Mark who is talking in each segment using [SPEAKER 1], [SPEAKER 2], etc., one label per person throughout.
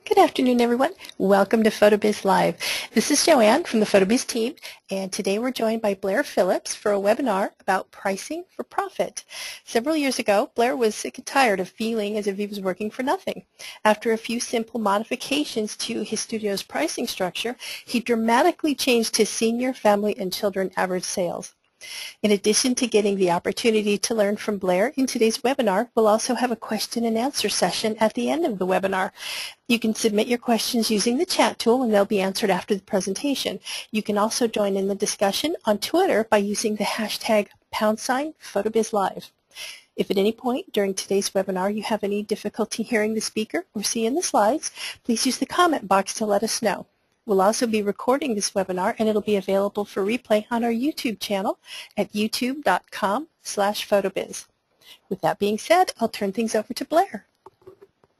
[SPEAKER 1] Good afternoon, everyone. Welcome to PhotoBiz Live. This is Joanne from the PhotoBiz team, and today we're joined by Blair Phillips for a webinar about pricing for profit. Several years ago, Blair was sick and tired of feeling as if he was working for nothing. After a few simple modifications to his studio's pricing structure, he dramatically changed his senior, family, and children average sales. In addition to getting the opportunity to learn from Blair in today's webinar, we'll also have a question and answer session at the end of the webinar. You can submit your questions using the chat tool and they'll be answered after the presentation. You can also join in the discussion on Twitter by using the hashtag #PhotobizLive. If at any point during today's webinar you have any difficulty hearing the speaker or seeing the slides, please use the comment box to let us know. We'll also be recording this webinar and it'll be available for replay on our YouTube channel at youtube.com/photobiz. With that being said, I'll turn things over to Blair.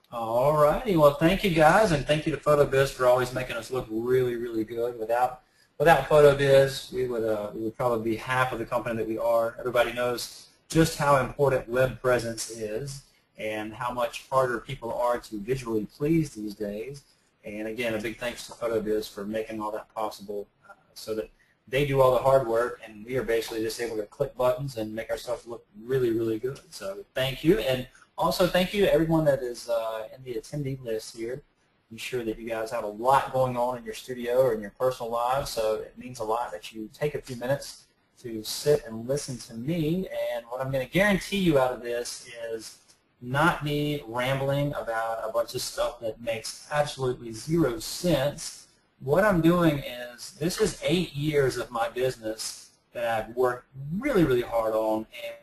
[SPEAKER 2] All righty. Well, thank you guys, and thank you to PhotoBiz for always making us look really, really good. Without PhotoBiz, we would probably be half of the company that we are. Everybody knows just how important web presence is and how much harder people are to visually please these days. And again, a big thanks to PhotoBiz for making all that possible so that they do all the hard work and we are basically just able to click buttons and make ourselves look really, really good. So thank you. And also thank you to everyone that is in the attendee list here. I'm sure that you guys have a lot going on in your studio or in your personal lives, so it means a lot that you take a few minutes to sit and listen to me. And what I'm going to guarantee you out of this is not me rambling about a bunch of stuff that makes absolutely zero sense. What I'm doing is, this is 8 years of my business that I've worked really, really hard on, and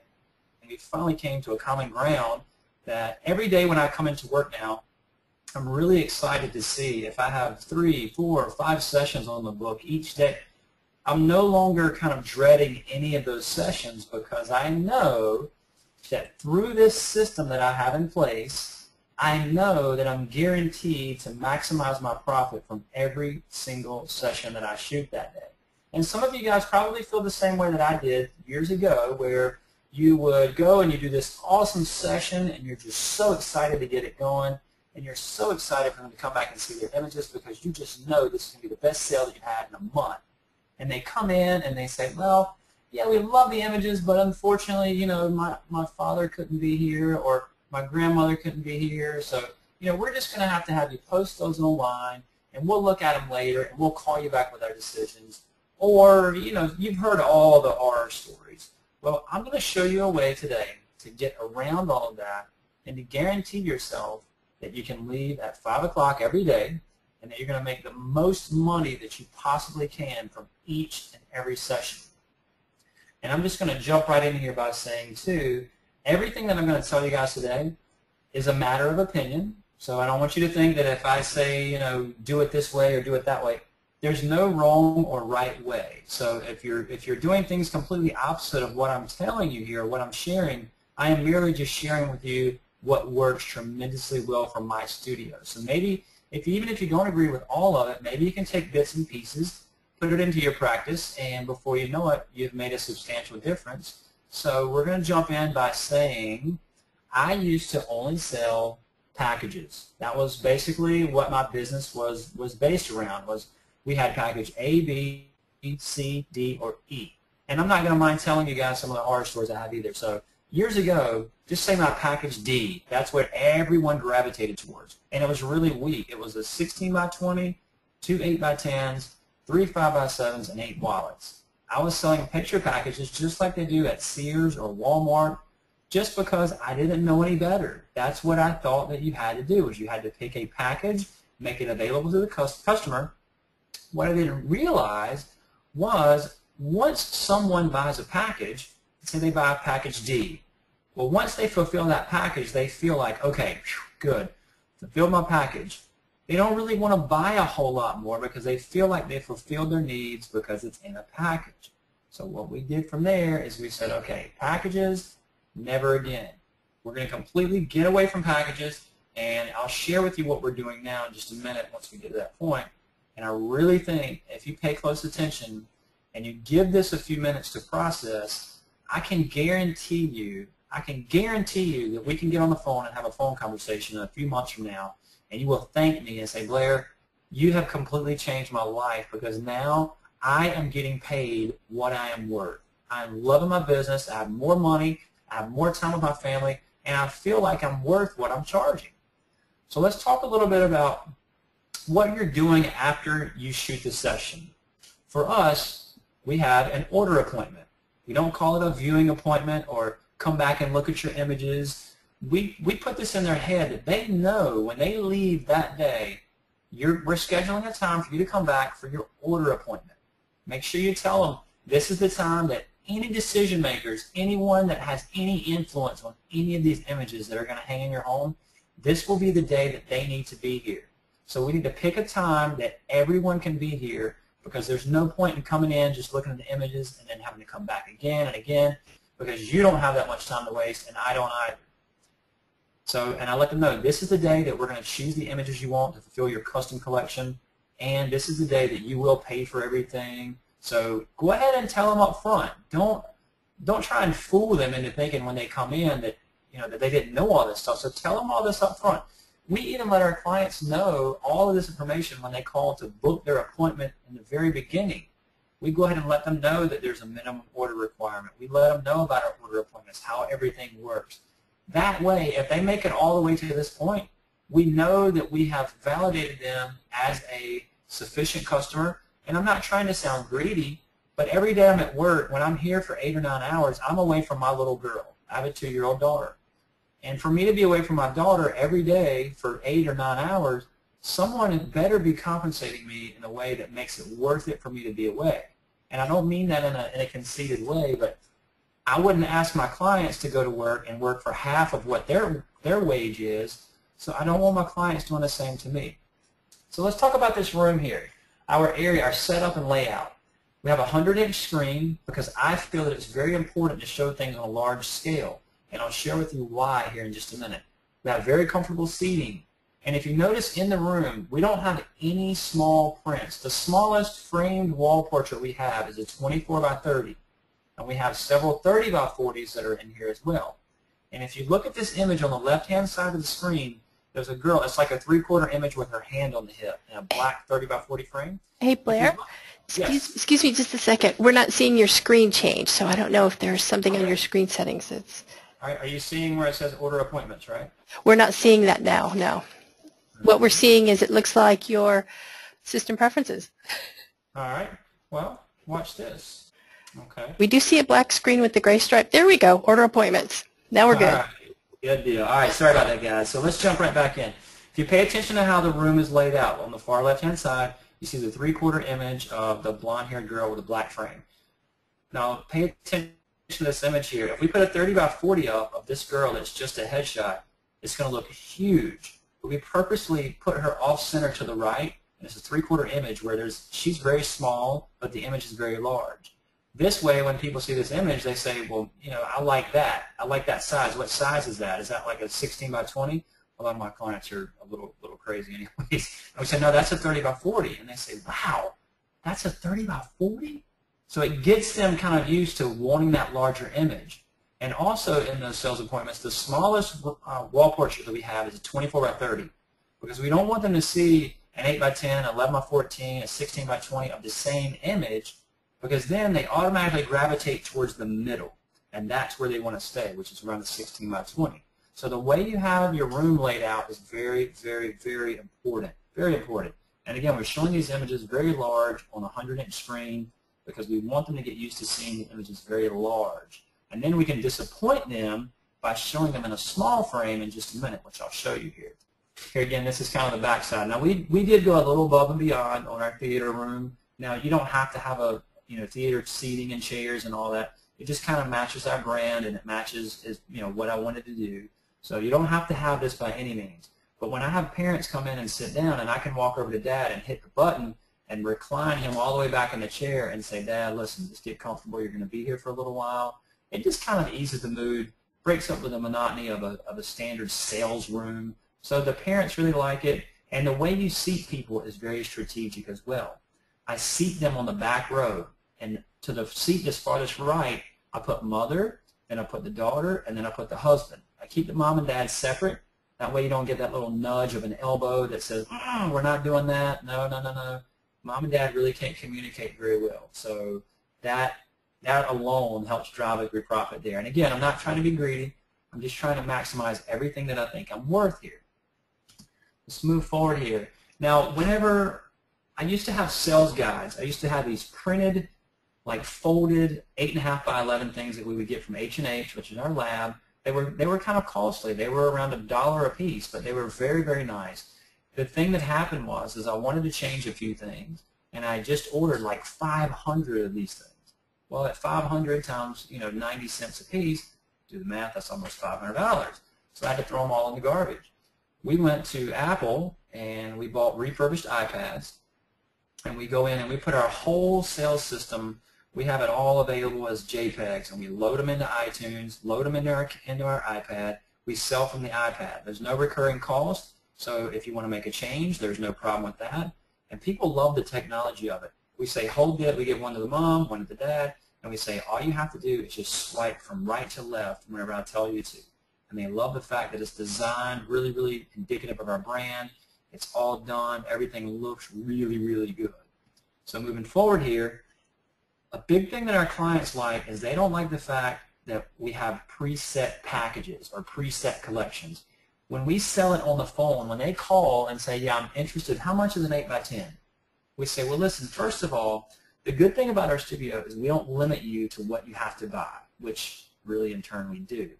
[SPEAKER 2] we finally came to a common ground that every day when I come into work now, I'm really excited to see if I have 3, 4, 5 sessions on the book each day. I'm no longer kind of dreading any of those sessions because I know that through this system that I have in place, I know that I'm guaranteed to maximize my profit from every single session that I shoot that day. And some of you guys probably feel the same way that I did years ago, where you would go and you do this awesome session and you're just so excited to get it going, and you're so excited for them to come back and see their images because you just know this is going to be the best sale that you've had in a month. And they come in and they say, well, yeah, we love the images, but unfortunately, you know, my father couldn't be here or my grandmother couldn't be here, so, you know, we're just going to have you post those online, and we'll look at them later, and we'll call you back with our decisions. Or, you know, you've heard all the horror stories. Well, I'm going to show you a way today to get around all of that and to guarantee yourself that you can leave at 5 o'clock every day and that you're going to make the most money that you possibly can from each and every session. And I'm just going to jump right in here by saying, too, everything that I'm going to tell you guys today is a matter of opinion. So I don't want you to think that if I say, you know, do it this way or do it that way, there's no wrong or right way. So if you're doing things completely opposite of what I'm telling you here, what I'm sharing, I am merely just sharing with you what works tremendously well from my studio. So maybe even if you don't agree with all of it, maybe you can take bits and pieces, put it into your practice, and before you know it, you've made a substantial difference. So we're going to jump in by saying I used to only sell packages. That was basically what my business was based around. Was we had package A, B, C, D, or E. And I'm not going to mind telling you guys some of the horror stories I have either. So years ago, just say my package D, that's what everyone gravitated towards. And it was really weak. It was a 16 by 20, 2 8 by 10s, 3 5 by 7s, and 8 wallets. I was selling picture packages just like they do at Sears or Walmart, just because I didn't know any better. That's what I thought that you had to do, is you had to pick a package, make it available to the customer. What I didn't realize was once someone buys a package, say they buy a package D, well, once they fulfill that package, they feel like, okay, good, fulfilled my package. They don't really want to buy a whole lot more because they feel like they fulfilled their needs because it's in a package. So what we did from there is we said, okay, packages, never again. We're going to completely get away from packages, and I'll share with you what we're doing now in just a minute once we get to that point. And I really think if you pay close attention and you give this a few minutes to process, I can guarantee you that we can get on the phone and have a phone conversation in a few months from now, and you will thank me and say, Blair, you have completely changed my life because now I am getting paid what I am worth. I'm loving my business. I have more money. I have more time with my family, and I feel like I'm worth what I'm charging. So let's talk a little bit about what you're doing after you shoot the session. For us, we have an order appointment. We don't call it a viewing appointment or come back and look at your images. We put this in their head that they know when they leave that day, we're scheduling a time for you to come back for your order appointment. Make sure you tell them this is the time that any decision makers, anyone that has any influence on any of these images that are going to hang in your home, this will be the day that they need to be here. So we need to pick a time that everyone can be here because there's no point in coming in just looking at the images and then having to come back again and again because you don't have that much time to waste and I don't either. So, and I let them know this is the day that we're going to choose the images you want to fulfill your custom collection, and this is the day that you will pay for everything. So go ahead and tell them up front. Don't try and fool them into thinking when they come in that that they didn't know all this stuff. So tell them all this up front. We even let our clients know all of this information when they call to book their appointment in the very beginning. We go ahead and let them know that there's a minimum order requirement. We let them know about our order appointments, how everything works. That way, if they make it all the way to this point, we know that we have validated them as a sufficient customer. And I'm not trying to sound greedy, but every day I'm at work, when I'm here for 8 or 9 hours, I'm away from my little girl. I have a 2-year-old daughter. And for me to be away from my daughter every day for 8 or 9 hours, someone better be compensating me in a way that makes it worth it for me to be away. And I don't mean that in a conceited way, but I wouldn't ask my clients to go to work and work for half of what their wage is, so I don't want my clients doing the same to me. So let's talk about this room here. Our area, our setup and layout. We have a 100-inch screen because I feel that it's very important to show things on a large scale, and I'll share with you why here in just a minute. We have very comfortable seating, and if you notice in the room, we don't have any small prints. The smallest framed wall portrait we have is a 24 by 30, and we have several 30 by 40s that are in here as well. And if you look at this image on the left-hand side of the screen, there's a girl, it's like a 3/4 image with her hand on the hip in a black 30 by 40 frame.
[SPEAKER 1] Hey, Blair, excuse me just a second. We're not seeing your screen change, so I don't know if there's something on your screen settings that's...
[SPEAKER 2] Are you seeing where it says order appointments, right?
[SPEAKER 1] We're not seeing that now, no. What we're seeing is it looks like your system preferences.
[SPEAKER 2] All right. Well, watch this. Okay.
[SPEAKER 1] We do see a black screen with the gray stripe. There we go, order appointments. Now we're good.
[SPEAKER 2] All right. Good deal. All right, sorry about that, guys. So let's jump right back in. If you pay attention to how the room is laid out, on the far left-hand side, you see the 3/4 image of the blonde-haired girl with a black frame. Now, pay attention to this image here. If we put a 30 by 40 up of this girl that's just a headshot, it's going to look huge. But we purposely put her off-center to the right, and it's a 3/4 image where she's very small, but the image is very large. This way, when people see this image, they say, well, I like that. I like that size. What size is that? Is that like a 16 by 20? A lot of my clients are a little crazy anyways. And we say, no, that's a 30 by 40. And they say, wow, that's a 30 by 40? So it gets them kind of used to wanting that larger image. And also in those sales appointments, the smallest wall portrait that we have is a 24 by 30 because we don't want them to see an 8 by 10, 11 by 14, a 16 by 20 of the same image, because then they automatically gravitate towards the middle, and that's where they want to stay, which is around the 16 by 20. So the way you have your room laid out is very, very, very important, very important. And again, we're showing these images very large on a 100-inch screen because we want them to get used to seeing the images very large. And then we can disappoint them by showing them in a small frame in just a minute, which I'll show you here. Here again, this is kind of the back side. Now we did go a little above and beyond on our theater room. Now you don't have to have a theater seating and chairs and all that. It just kind of matches our brand and it matches what I wanted to do. So you don't have to have this by any means. But when I have parents come in and sit down and I can walk over to Dad and hit the button and recline him all the way back in the chair and say, Dad, listen, just get comfortable. You're going to be here for a little while. It just kind of eases the mood, breaks up with the monotony of a standard sales room. So the parents really like it. And the way you seat people is very strategic as well. I seat them on the back row. And to the seat that's farthest right, I put mother, then I put the daughter, and then I put the husband. I keep the mom and dad separate. That way you don't get that little nudge of an elbow that says, we're not doing that. No, no, no, no. Mom and dad really can't communicate very well. So that alone helps drive up your profit there. And again, I'm not trying to be greedy. I'm just trying to maximize everything that I think I'm worth here. Let's move forward here. Now, whenever I used to have sales guides, I used to have these printed, like folded 8.5 by 11 things that we would get from H&H, which is our lab. They were kind of costly. They were around $1 a piece, but they were very, very nice. The thing that happened was I wanted to change a few things, and I just ordered like 500 of these things. Well, at 500 times 90 cents a piece, do the math, that's almost $500. So I had to throw them all in the garbage. We went to Apple and we bought refurbished iPads, and we go in and we put our whole sales system. We have it all available as JPEGs, and we load them into iTunes, load them into our iPad. We sell from the iPad. There's no recurring cost, so if you want to make a change, there's no problem with that. And people love the technology of it. We say, hold it. We give one to the mom, one to the dad, and we say, all you have to do is just swipe from right to left whenever I tell you to. And they love the fact that it's designed really, really indicative of our brand. It's all done. Everything looks really, really good. So moving forward here, a big thing that our clients like is they don't like the fact that we have preset packages or preset collections. When we sell it on the phone, when they call and say, yeah, I'm interested, how much is an 8 by 10? We say, well, listen, first of all, the good thing about our studio is we don't limit you to what you have to buy, which really in turn we do.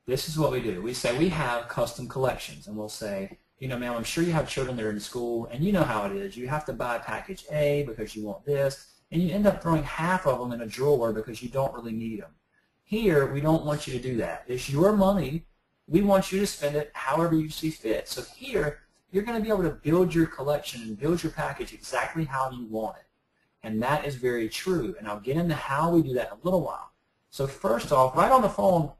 [SPEAKER 2] This is what we do. We say we have custom collections, and we'll say, ma'am, I'm sure you have children that are in school, and you know how it is. You have to buy package A because you want this, and you end up throwing half of them in a drawer because you don't really need them. Here, we don't want you to do that. It's your money. We want you to spend it however you see fit. So here, you're going to be able to build your collection and build your package exactly how you want it. And that is very true. And I'll get into how we do that in a little while. So first off, right on the phone,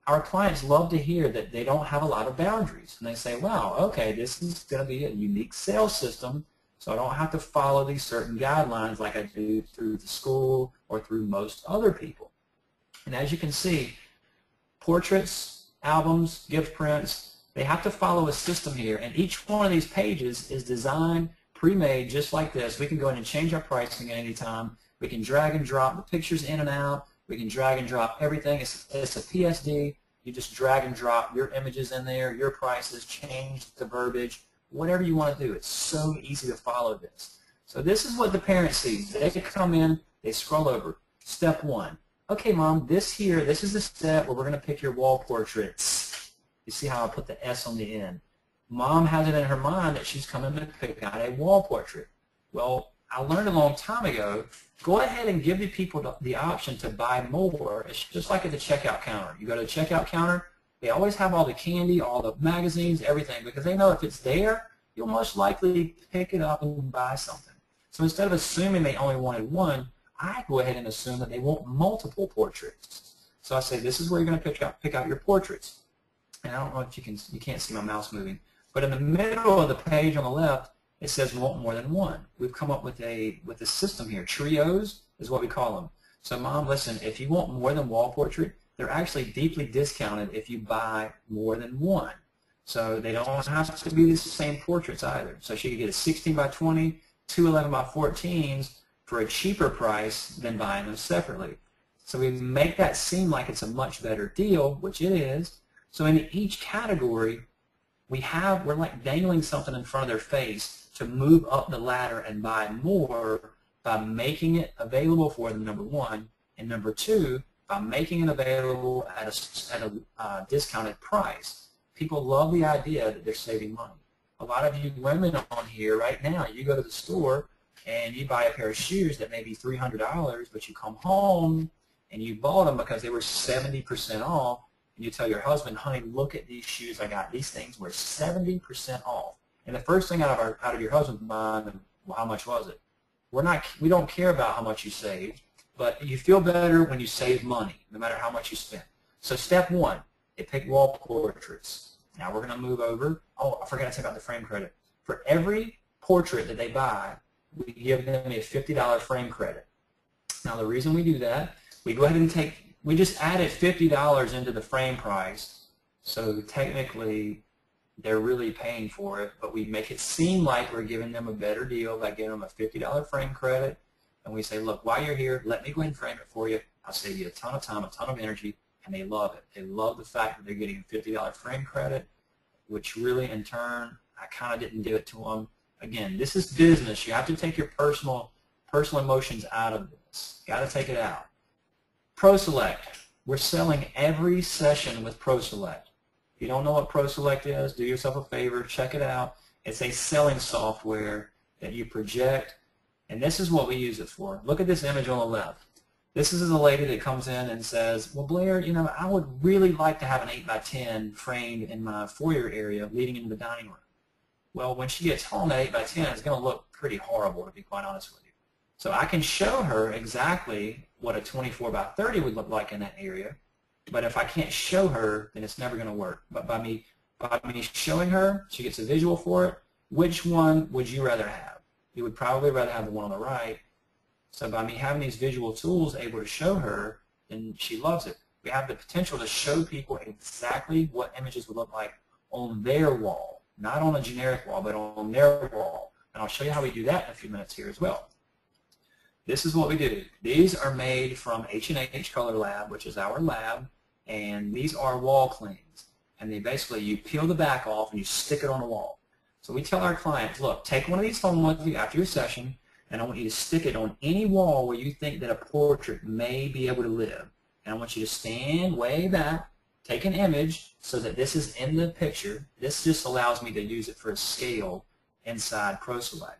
[SPEAKER 2] our clients love to hear that they don't have a lot of boundaries. And they say, wow, okay, this is going to be a unique sales system, so I don't have to follow these certain guidelines like I do through the school or through most other people. And as you can see, portraits, albums, gift prints, they have to follow a system here. And each one of these pages is designed, pre-made, just like this. We can go in and change our pricing at any time. We can drag and drop the pictures in and out. We can drag and drop everything. It's a PSD. You just drag and drop your images in there, your prices, change the verbiage, whatever you want to do. It's so easy to follow this. So this is what the parent sees. They come in, they scroll over. Step 1. Okay, Mom, this is the step where we're going to pick your wall portraits. You see how I put the S on the end. Mom has it in her mind that she's coming to pick out a wall portrait. Well, I learned a long time ago, go ahead and give the people the option to buy more. It's just like at the checkout counter. You go to the checkout counter, they always have all the candy, all the magazines, everything, because they know if it's there, you'll most likely pick it up and buy something. So instead of assuming they only wanted one, I go ahead and assume that they want multiple portraits. So I say, this is where you're going to pick out your portraits. And I don't know if you can't see my mouse moving, but in the middle of the page on the left, it says we want more than one. We've come up with a system here. Trios is what we call them. So Mom, listen, if you want more than wall portrait, they're actually deeply discounted if you buy more than one. So they don't have to be the same portraits either. So she could get a 16 by 20, two 11 by 14s for a cheaper price than buying them separately. So we make that seem like it's a much better deal, which it is. So in each category, we're like dangling something in front of their face to move up the ladder and buy more by making it available for them, number 1, and number 2, by making it available at a discounted price. People love the idea that they're saving money. A lot of you women on here right now, you go to the store and you buy a pair of shoes that may be $300, but you come home and you bought them because they were 70% off, and you tell your husband, honey, look at these shoes I got. These things were 70% off. And the first thing out of your husband's mind, well, how much was it? We don't care about how much you saved, but you feel better when you save money, no matter how much you spend. So step 1, they pick wall portraits. Now we're going to move over. Oh, I forgot to take out the frame credit. For every portrait that they buy, we give them a $50 frame credit. Now the reason we do that, we go ahead and we just added $50 into the frame price. So technically, they're really paying for it, but we make it seem like we're giving them a better deal by giving them a $50 frame credit, and we say, look, while you're here, let me go ahead and frame it for you. I'll save you a ton of time, a ton of energy, and they love it. They love the fact that they're getting a $50 frame credit, which really, in turn, I kind of didn't give it to them. Again, this is business. You have to take your personal emotions out of this. Got to take it out. ProSelect. We're selling every session with ProSelect. If you don't know what ProSelect is, do yourself a favor, check it out. It's a selling software that you project, and this is what we use it for. Look at this image on the left. This is a lady that comes in and says, well, Blair, you know, I would really like to have an 8x10 framed in my foyer area leading into the dining room. Well, when she gets home, that 8x10 is going to look pretty horrible, to be quite honest with you. So I can show her exactly what a 24x30 would look like in that area, but if I can't show her, then it's never going to work. But by me showing her, she gets a visual for it. Which one would you rather have? You would probably rather have the one on the right. So by me having these visual tools able to show her, then she loves it. We have the potential to show people exactly what images would look like on their wall, not on a generic wall, but on their wall. And I'll show you how we do that in a few minutes here as well. This is what we do. These are made from H&H Color Lab, which is our lab, and these are wall cleans. And they basically, you peel the back off and you stick it on the wall. So we tell our clients, look, take one of these home with you after your session, and I want you to stick it on any wall where you think that a portrait may be able to live. And I want you to stand way back, take an image so that this is in the picture. This just allows me to use it for a scale inside ProSelect.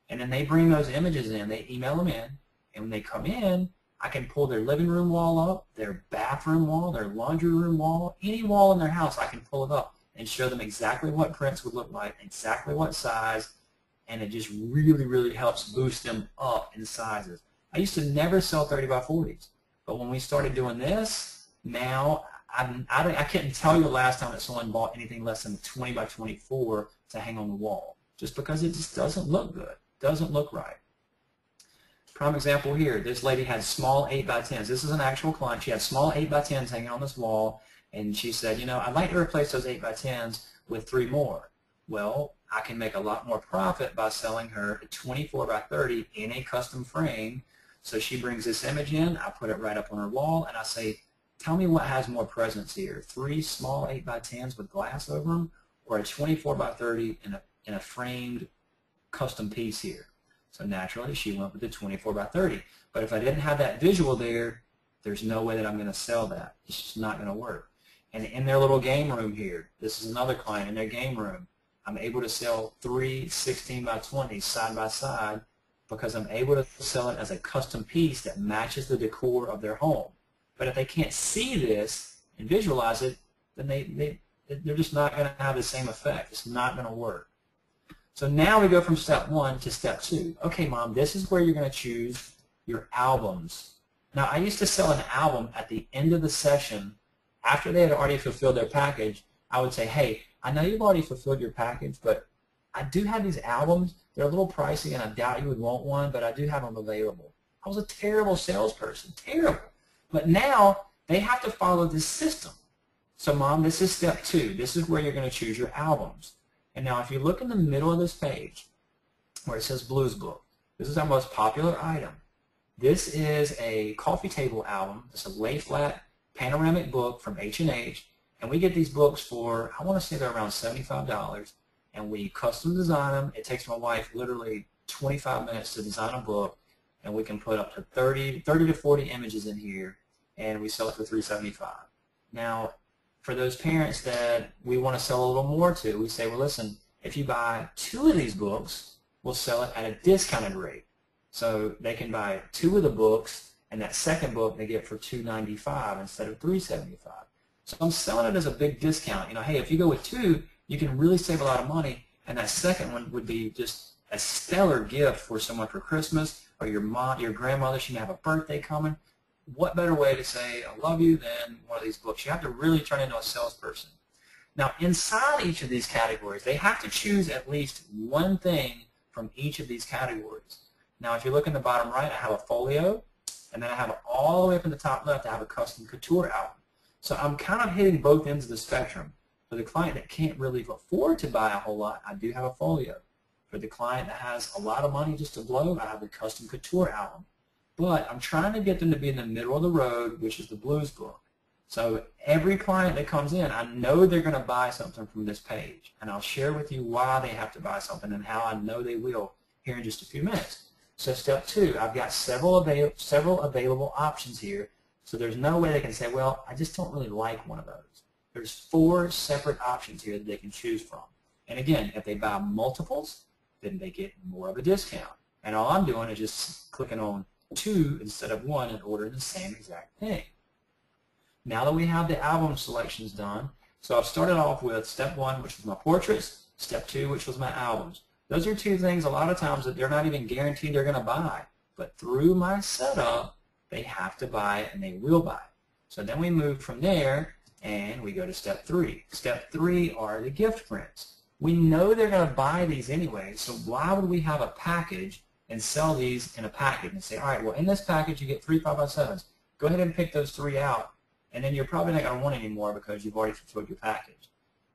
[SPEAKER 2] And then they bring those images in, they email them in, and when they come in, I can pull their living room wall up, their bathroom wall, their laundry room wall, any wall in their house, I can pull it up and show them exactly what prints would look like, exactly what size, and it just really, really helps boost them up in sizes. I used to never sell 30x40s, but when we started doing this, now I couldn't tell you the last time that someone bought anything less than 20x24 to hang on the wall, just because it just doesn't look good, doesn't look right. Prime example here, this lady had small 8x10s. This is an actual client. She had small 8x10s hanging on this wall, and she said, you know, I'd like to replace those 8x10s with 3 more. Well, I can make a lot more profit by selling her a 24x30 in a custom frame. So she brings this image in, I put it right up on her wall, and I say, tell me what has more presence here, 3 small 8x10s with glass over them, or a 24x30 in a framed custom piece here. So naturally, she went with the 24x30. But if I didn't have that visual there, there's no way that I'm going to sell that. It's just not going to work. And in their little game room here, this is another client in their game room, I'm able to sell 3 16x20s side by side because I'm able to sell it as a custom piece that matches the decor of their home. But if they can't see this and visualize it, then they're just not going to have the same effect. It's not going to work. So now we go from step 1 to step 2. Okay, Mom, this is where you're going to choose your albums. Now, I used to sell an album at the end of the session. After they had already fulfilled their package, I would say, hey, I know you've already fulfilled your package, but I do have these albums. They're a little pricey, and I doubt you would want one, but I do have them available. I was a terrible salesperson, terrible. But now they have to follow this system. So, Mom, this is step 2. This is where you're going to choose your albums. And now if you look in the middle of this page where it says Blues Book, this is our most popular item. This is a coffee table album. It's a lay-flat panoramic book from H&H, and we get these books for, I want to say they're around $75, and we custom design them. It takes my wife literally 25 minutes to design a book, and we can put up to 30 to 40 images in here, and we sell it for $375. Now, for those parents that we want to sell a little more to, we say, well, listen, if you buy 2 of these books, we'll sell it at a discounted rate. So they can buy 2 of the books, and that second book they get for $295 instead of $375. So I'm selling it as a big discount. You know, hey, if you go with 2, you can really save a lot of money, and that second one would be just a stellar gift for someone for Christmas, or your mom, your grandmother, she may have a birthday coming. What better way to say I love you than one of these books? You have to really turn into a salesperson. Now, inside each of these categories, they have to choose at least one thing from each of these categories. Now, if you look in the bottom right, I have a folio, and then I have all the way up in the top left, I have a custom couture album. So I'm kind of hitting both ends of the spectrum. For the client that can't really afford to buy a whole lot, I do have a folio. For the client that has a lot of money just to blow, I have the custom couture album. But I'm trying to get them to be in the middle of the road, which is the blues book. So every client that comes in, I know they're going to buy something from this page. And I'll share with you why they have to buy something and how I know they will here in just a few minutes. So step 2, I've got several available options here. So there's no way they can say, well, I just don't really like one of those. There's 4 separate options here that they can choose from. And again, if they buy multiples, then they get more of a discount. And all I'm doing is just clicking on 2 instead of 1 and ordering the same exact thing. Now that we have the album selections done, so I've started off with step 1, which was my portraits, step 2, which was my albums. Those are 2 things a lot of times that they're not even guaranteed they're going to buy. But through my setup, they have to buy it and they will buy it. So then we move from there and we go to step 3. Step 3 are the gift prints. We know they're going to buy these anyway, so why would we have a package and sell these in a package and say, all right, well, in this package you get 3 5x7s. Go ahead and pick those 3 out, and then you're probably not going to want any more because you've already fulfilled your package.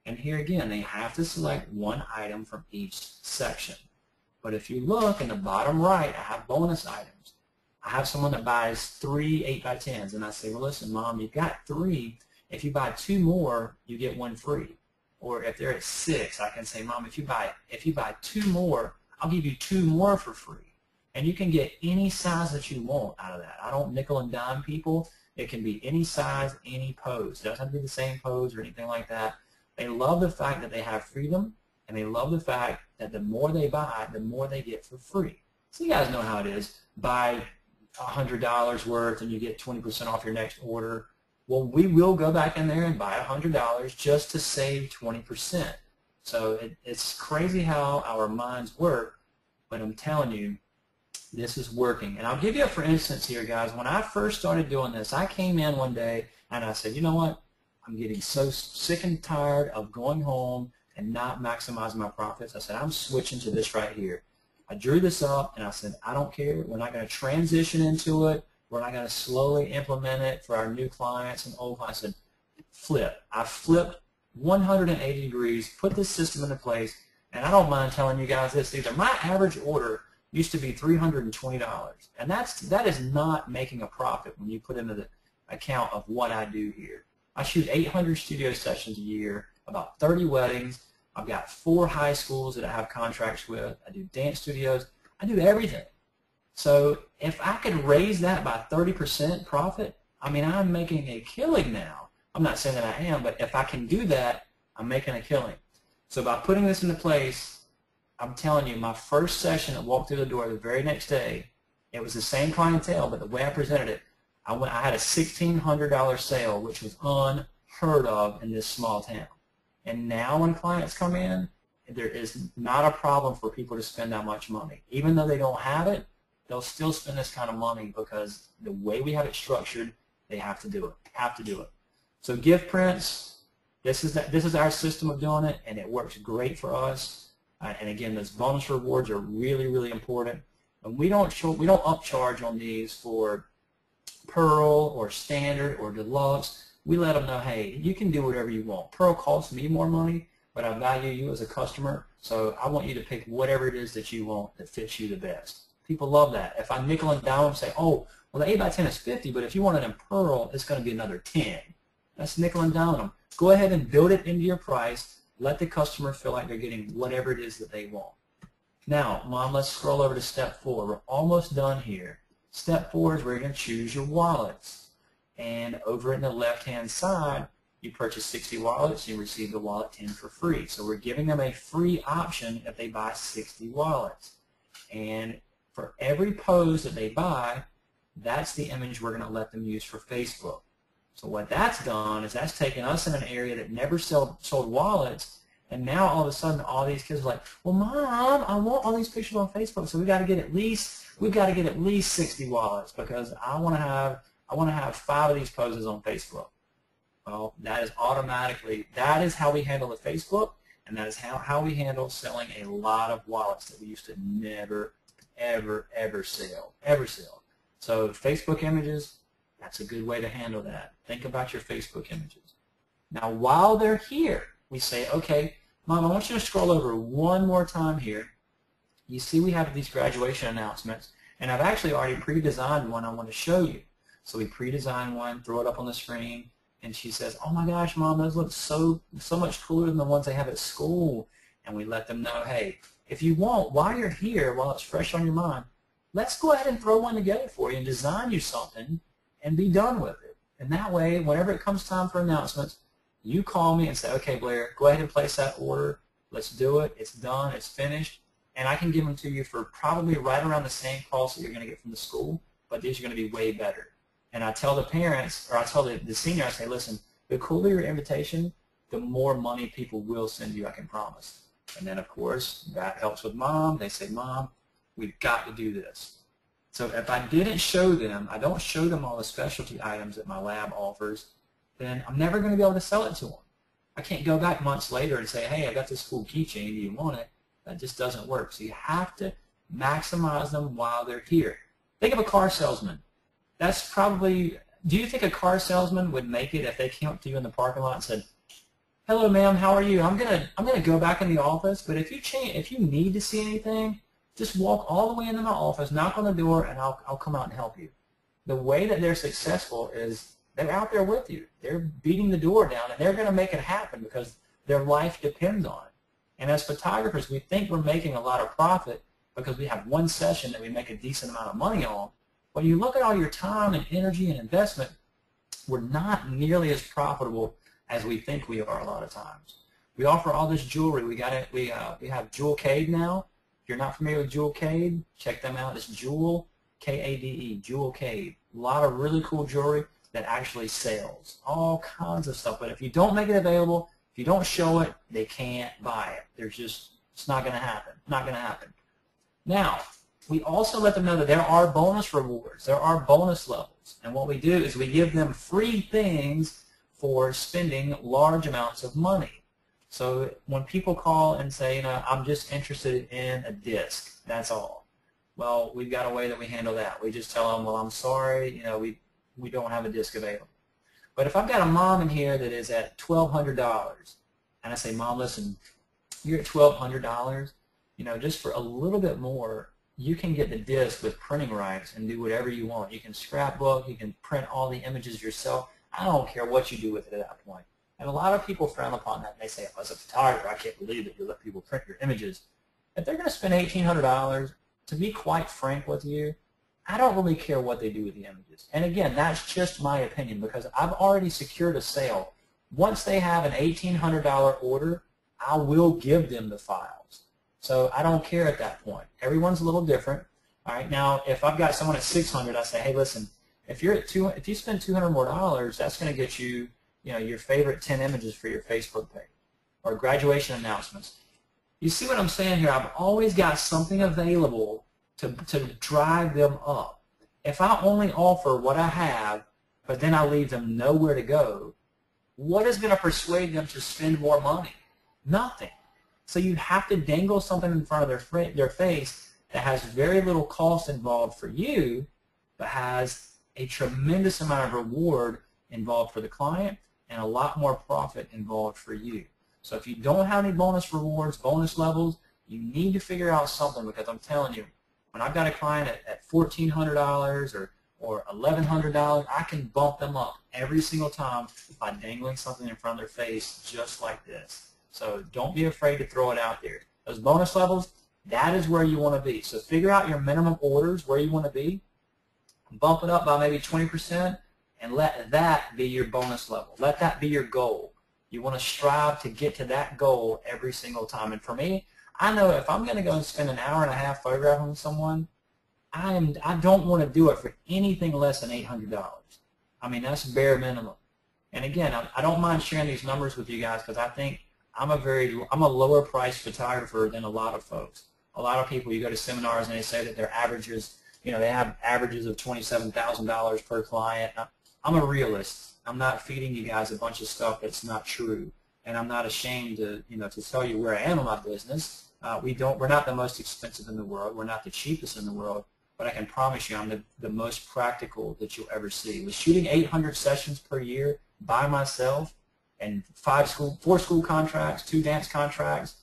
[SPEAKER 2] And here again, they have to select 1 item from each section. But if you look in the bottom right, I have bonus items. I have someone that buys 3 8x10s, and I say, well, listen, Mom, you've got 3. If you buy 2 more, you get 1 free. Or if they're at 6, I can say, Mom, if you buy 2 more, I'll give you 2 more for free. And you can get any size that you want out of that. I don't nickel and dime people. It can be any size, any pose. It doesn't have to be the same pose or anything like that. They love the fact that they have freedom, and they love the fact that the more they buy, the more they get for free. So you guys know how it is. Buy $100 worth and you get 20% off your next order. Well, we will go back in there and buy $100 just to save 20%. So it's crazy how our minds work, but I'm telling you, this is working. And I'll give you a for instance here, guys. When I first started doing this, I came in one day and I said, you know what? I'm getting so sick and tired of going home and not maximizing my profits. I said, I'm switching to this right here. I drew this up and I said, I don't care. We're not going to transition into it. We're not going to slowly implement it for our new clients and old clients. I said, flip. I flipped 180 degrees, put this system into place, and I don't mind telling you guys this either. My average order used to be $320, and that is not making a profit when you put into the account of what I do here. I shoot 800 studio sessions a year, about 30 weddings. I've got 4 high schools that I have contracts with. I do dance studios. I do everything. So if I could raise that by 30% profit, I mean, I'm making a killing now. I'm not saying that I am, but if I can do that, I'm making a killing. So by putting this into place, I'm telling you, my first session that walked through the door the very next day, it was the same clientele, but the way I presented it, I had a $1,600 sale, which was unheard of in this small town. And now when clients come in, there is not a problem for people to spend that much money. Even though they don't have it, they'll still spend this kind of money because the way we have it structured, they have to do it. So gift prints, this is our system of doing it, and it works great for us. And again, those bonus rewards are really, really important. And we don't upcharge on these for Pearl or Standard or Deluxe. We let them know, hey, you can do whatever you want. Pearl costs me more money, but I value you as a customer, so I want you to pick whatever it is that you want that fits you the best. People love that. If I nickel and dime them, say, oh, well, the 8x10 is 50, but if you want it in Pearl, it's going to be another 10. That's nickel and dime them. Go ahead and build it into your price. Let the customer feel like they're getting whatever it is that they want. Now, Mom, let's scroll over to step 4. We're almost done here. Step 4 is where you're going to choose your wallets. And over in the left-hand side, you purchase 60 wallets, you receive the wallet 10 for free. So we're giving them a free option if they buy 60 wallets. And for every pose that they buy, that's the image we're going to let them use for Facebook. So what that's done is that's taken us in an area that never sold wallets, and now all of a sudden all these kids are like, well, Mom, I want all these pictures on Facebook, so we've got to get at least 60 wallets because I want to have 5 of these poses on Facebook. Well, that is how we handle the Facebook, and that is how we handle selling a lot of wallets that we used to never, ever sell. So Facebook images, that's a good way to handle that. Think about your Facebook images. Now, while they're here, we say, okay, Mom, I want you to scroll over one more time here. You see we have these graduation announcements, and I've actually already pre-designed one I want to show you. So we pre-design one, throw it up on the screen, and she says, oh my gosh, Mom, those look so much cooler than the ones they have at school. And we let them know, hey, if you want, while you're here, while it's fresh on your mind, let's go ahead and throw one together for you and design you something and be done with it. And that way, whenever it comes time for announcements, you call me and say, okay, Blair, go ahead and place that order. Let's do it. It's done. It's finished. And I can give them to you for probably right around the same cost that you're going to get from the school, but these are going to be way better. And I tell the parents, or I tell the senior, I say, listen, the cooler your invitation, the more money people will send you, I can promise. And then, of course, that helps with Mom. They say, Mom, we've got to do this. So if I didn't show them, I don't show them all the specialty items that my lab offers, then I'm never going to be able to sell it to them. I can't go back months later and say, hey, I got this cool keychain. Do you want it? That just doesn't work. So you have to maximize them while they're here. Think of a car salesman. That's probably, do you think a car salesman would make it if they came up to you in the parking lot and said, hello, ma'am, how are you? I'm gonna go back in the office, but if you need to see anything, just walk all the way into my office, knock on the door, and I'll come out and help you. The way that they're successful is they're out there with you. They're beating the door down, and they're going to make it happen because their life depends on it. And as photographers, we think we're making a lot of profit because we have one session that we make a decent amount of money on. When you look at all your time and energy and investment, we're not nearly as profitable as we think we are a lot of times. We offer all this jewelry. We have Jewelcade now. If you're not familiar with Jewelcade, check them out. It's Jewel, K-A-D-E, Jewelcade. A lot of really cool jewelry that actually sells. All kinds of stuff. But if you don't make it available, if you don't show it, they can't buy it. It's not going to happen. Not going to happen. Now, we also let them know that there are bonus rewards. There are bonus levels. And what we do is we give them free things for spending large amounts of money. So when people call and say, you know, I'm just interested in a disc, that's all. Well, we've got a way that we handle that. We just tell them, well, I'm sorry, you know, we don't have a disc available. But if I've got a mom in here that is at $1,200, and I say, Mom, listen, you're at $1,200, you know, just for a little bit more, you can get the disc with printing rights and do whatever you want. You can scrapbook, you can print all the images yourself. I don't care what you do with it at that point. And a lot of people frown upon that. And they say, oh, as a photographer, I can't believe that you let people print your images. If they're going to spend $1,800, to be quite frank with you, I don't really care what they do with the images. And again, that's just my opinion because I've already secured a sale. Once they have an $1,800 order, I will give them the files. So I don't care at that point. Everyone's a little different. All right, now if I've got someone at $600, I say, hey, listen, if you spend $200 more, that's going to get you, you know, your favorite 10 images for your Facebook page or graduation announcements. You see what I'm saying here? I've always got something available to drive them up. If I only offer what I have, but then I leave them nowhere to go, what is going to persuade them to spend more money? Nothing. So you have to dangle something in front of their face that has very little cost involved for you, but has a tremendous amount of reward involved for the client and a lot more profit involved for you. So if you don't have any bonus rewards, bonus levels, you need to figure out something because I'm telling you, when I've got a client at $1,400 or $1,100, I can bump them up every single time by dangling something in front of their face just like this. So don't be afraid to throw it out there. Those bonus levels, that is where you want to be. So figure out your minimum orders, where you want to be, bump it up by maybe 20%, and let that be your bonus level. Let that be your goal. You want to strive to get to that goal every single time. And for me, I know if I'm going to go and spend an hour and a half photographing with someone, I don't want to do it for anything less than $800. I mean, that's bare minimum. And again, I don't mind sharing these numbers with you guys because I think I'm a lower priced photographer than a lot of folks. A lot of people, you go to seminars and they say that their averages, you know, they have averages of $27,000 per client. I'm a realist. I'm not feeding you guys a bunch of stuff that's not true, and I'm not ashamed to, you know, to tell you where I am in my business. We're not the most expensive in the world. We're not the cheapest in the world, but I can promise you I'm the most practical that you'll ever see. With shooting 800 sessions per year by myself, and 4 school contracts, 2 dance contracts,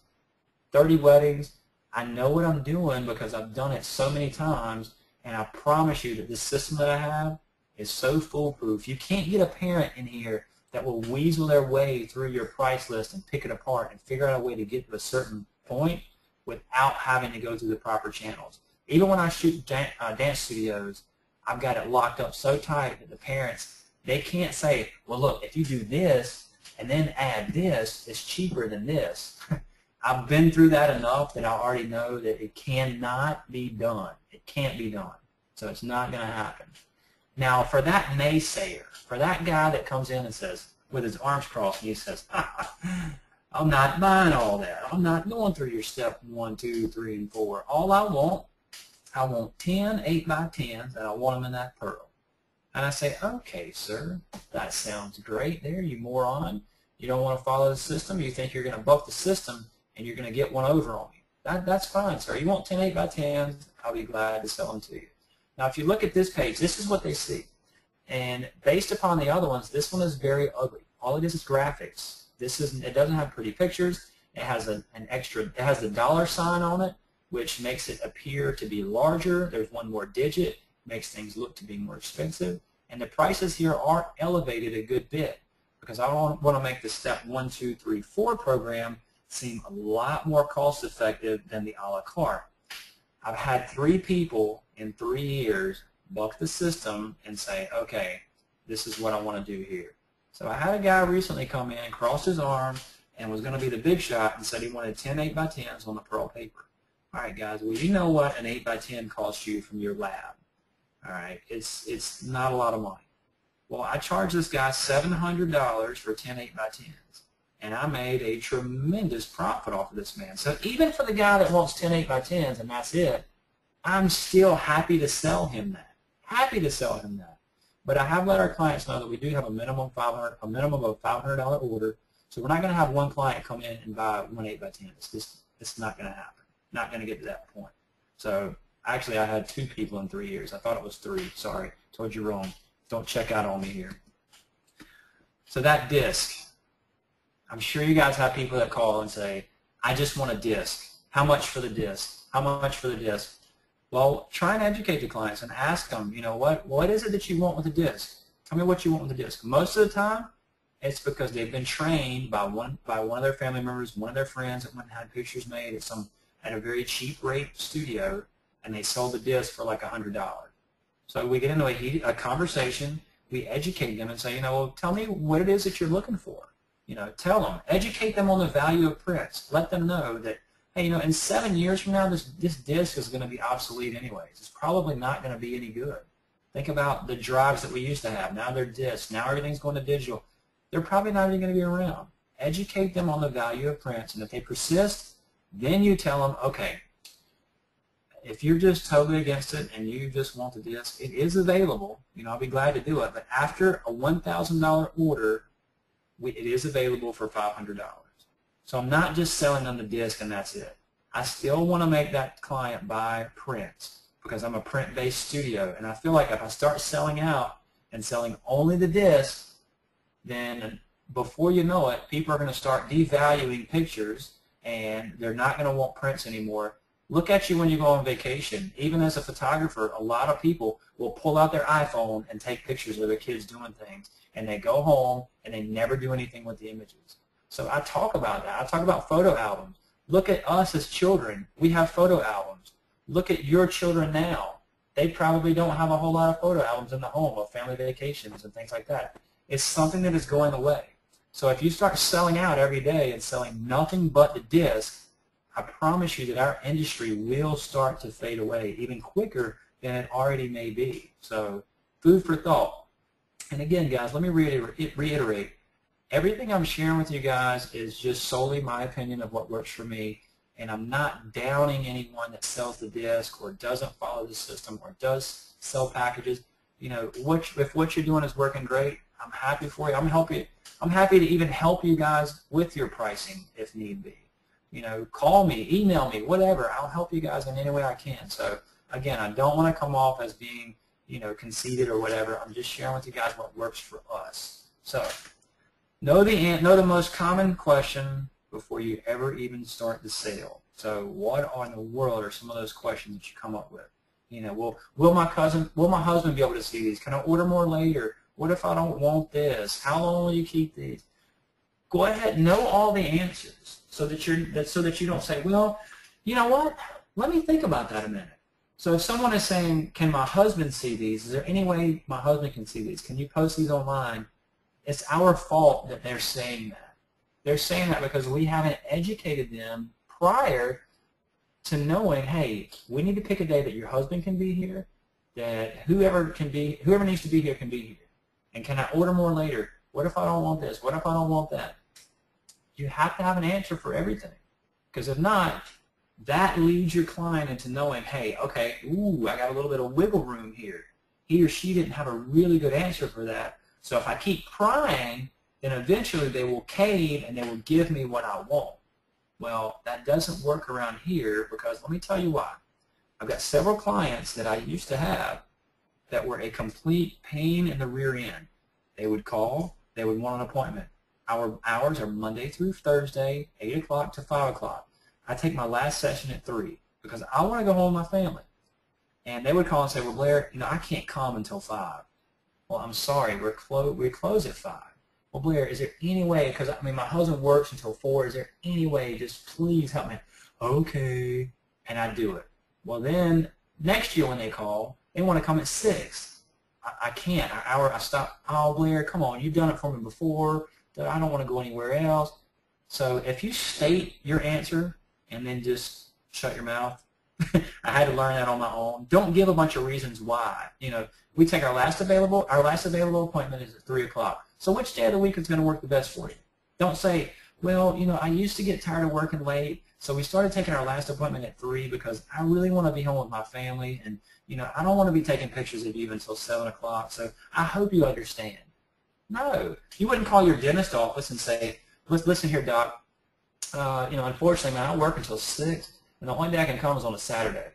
[SPEAKER 2] 30 weddings. I know what I'm doing because I've done it so many times, and I promise you that this system that I have is so foolproof. You can't get a parent in here that will weasel their way through your price list and pick it apart and figure out a way to get to a certain point without having to go through the proper channels. Even when I shoot dance studios, I've got it locked up so tight that the parents, they can't say, well, look, if you do this and then add this, it's cheaper than this. I've been through that enough that I already know that it cannot be done. It can't be done. So it's not going to happen. Now, for that naysayer, for that guy that comes in and says, with his arms crossed, and he says, I'm not buying all that. I'm not going through your step 1, 2, 3, and 4. All I want 10 8x10s, and I want them in that pearl. And I say, okay, sir, that sounds great there, you moron. You don't want to follow the system. You think you're going to buck the system, and you're going to get one over on me. That's fine, sir. You want 10 8x10s, I'll be glad to sell them to you. Now, if you look at this page, this is what they see. And based upon the other ones, this one is very ugly. All it is graphics. It doesn't have pretty pictures. It has it has the dollar sign on it, which makes it appear to be larger. There's one more digit, makes things look to be more expensive. And the prices here are elevated a good bit because I want to make the step 1, 2, 3, 4 program seem a lot more cost effective than the a la carte. I've had 3 people in 3 years buck the system and say, okay, this is what I want to do here. So I had a guy recently come in, crossed his arms, and was going to be the big shot and said he wanted 10 8x10s on the pearl paper. All right, guys, well, you know what an 8x10 costs you from your lab. All right, it's not a lot of money. Well, I charged this guy $700 for 10 8x10s, and I made a tremendous profit off of this man. So even for the guy that wants 10 8x10s and that's it, I'm still happy to sell him that. Happy to sell him that. But I have let our clients know that we do have a minimum of $500 order. So we're not going to have one client come in and buy one 8x10. It's not going to happen. Not going to get to that point. So actually, I had 2 people in 3 years. I thought it was 3. Sorry, told you wrong. Don't check out on me here. So that disc, I'm sure you guys have people that call and say, I just want a disc. How much for the disc? How much for the disc? Well, try and educate the clients and ask them, you know, what is it that you want with the disc? Tell me what you want with the disc. Most of the time, it's because they've been trained by one of their family members, one of their friends that went and had pictures made at a very cheap rate studio, and they sold the disc for like $100. So we get into a conversation, we educate them and say, you know, well, tell me what it is that you're looking for. You know, tell them, educate them on the value of prints. Let them know that, hey, you know, in 7 years from now, this disc is going to be obsolete anyways. It's probably not going to be any good. Think about the drives that we used to have. Now they're discs. Now everything's going to digital. They're probably not even going to be around. Educate them on the value of prints, and if they persist, then you tell them, okay, if you're just totally against it and you just want the disc, it is available. You know, I'll be glad to do it. But after a $1,000 order, it is available for $500. So I'm not just selling them the disc and that's it. I still want to make that client buy prints because I'm a print-based studio. And I feel like if I start selling out and selling only the disc, then before you know it, people are going to start devaluing pictures and they're not going to want prints anymore. Look at you when you go on vacation. Even as a photographer, a lot of people will pull out their iPhone and take pictures of their kids doing things, and they go home and they never do anything with the images. So I talk about that. I talk about photo albums. Look at us as children. We have photo albums. Look at your children now. They probably don't have a whole lot of photo albums in the home of family vacations and things like that. It's something that is going away. So if you start selling out every day and selling nothing but the disc, I promise you that our industry will start to fade away even quicker than it already may be. So food for thought. And again, guys, let me reiterate. Everything I'm sharing with you guys is just solely my opinion of what works for me, and I'm not downing anyone that sells the disc or doesn't follow the system or does sell packages. You know, if what you're doing is working great, I'm happy for you. I'm happy to even help you guys with your pricing if need be. You know, call me, email me, whatever. I'll help you guys in any way I can. So again, I don't want to come off as being, you know, conceited or whatever. I'm just sharing with you guys what works for us. So Know the most common question before you ever even start the sale. So what in the world are some of those questions that you come up with? You know, will my husband be able to see these? Can I order more later? What if I don't want this? How long will you keep these? Go ahead and know all the answers so that you don't say, well, you know what? Let me think about that a minute. So if someone is saying, can my husband see these? Is there any way my husband can see these? Can you post these online? It's our fault that they're saying that. They're saying that because we haven't educated them prior to knowing, hey, we need to pick a day that your husband can be here, that whoever needs to be here can be here. And can I order more later? What if I don't want this? What if I don't want that? You have to have an answer for everything. Because if not, that leads your client into knowing, hey, okay, ooh, I got a little bit of wiggle room here. He or she didn't have a really good answer for that. So if I keep prying, then eventually they will cave and they will give me what I want. Well, that doesn't work around here because let me tell you why. I've got several clients that I used to have that were a complete pain in the rear end. They would call, they would want an appointment. Our hours are Monday through Thursday, 8 o'clock to 5 o'clock. I take my last session at 3 because I want to go home with my family. And they would call and say, well, Blair, you know, I can't come until 5. Well, I'm sorry, we close at 5. Well, Blair, is there any way, because I mean, my husband works until 4, is there any way, just please help me? Okay, and I do it. Well, then next year when they call, they want to come at 6. I can't. I stop. Oh, Blair, come on, you've done it for me before. I don't want to go anywhere else. So if you state your answer and then just shut your mouth, I had to learn that on my own. Don't give a bunch of reasons why. You know, we take our last available appointment is at 3 o'clock. So which day of the week is going to work the best for you? Don't say, well, you know, I used to get tired of working late, so we started taking our last appointment at 3 because I really want to be home with my family, and, you know, I don't want to be taking pictures of you until 7 o'clock, so I hope you understand. No. You wouldn't call your dentist office and say, listen here, doc, you know, unfortunately, man, I work until 6, and the only day I can come is on a Saturday.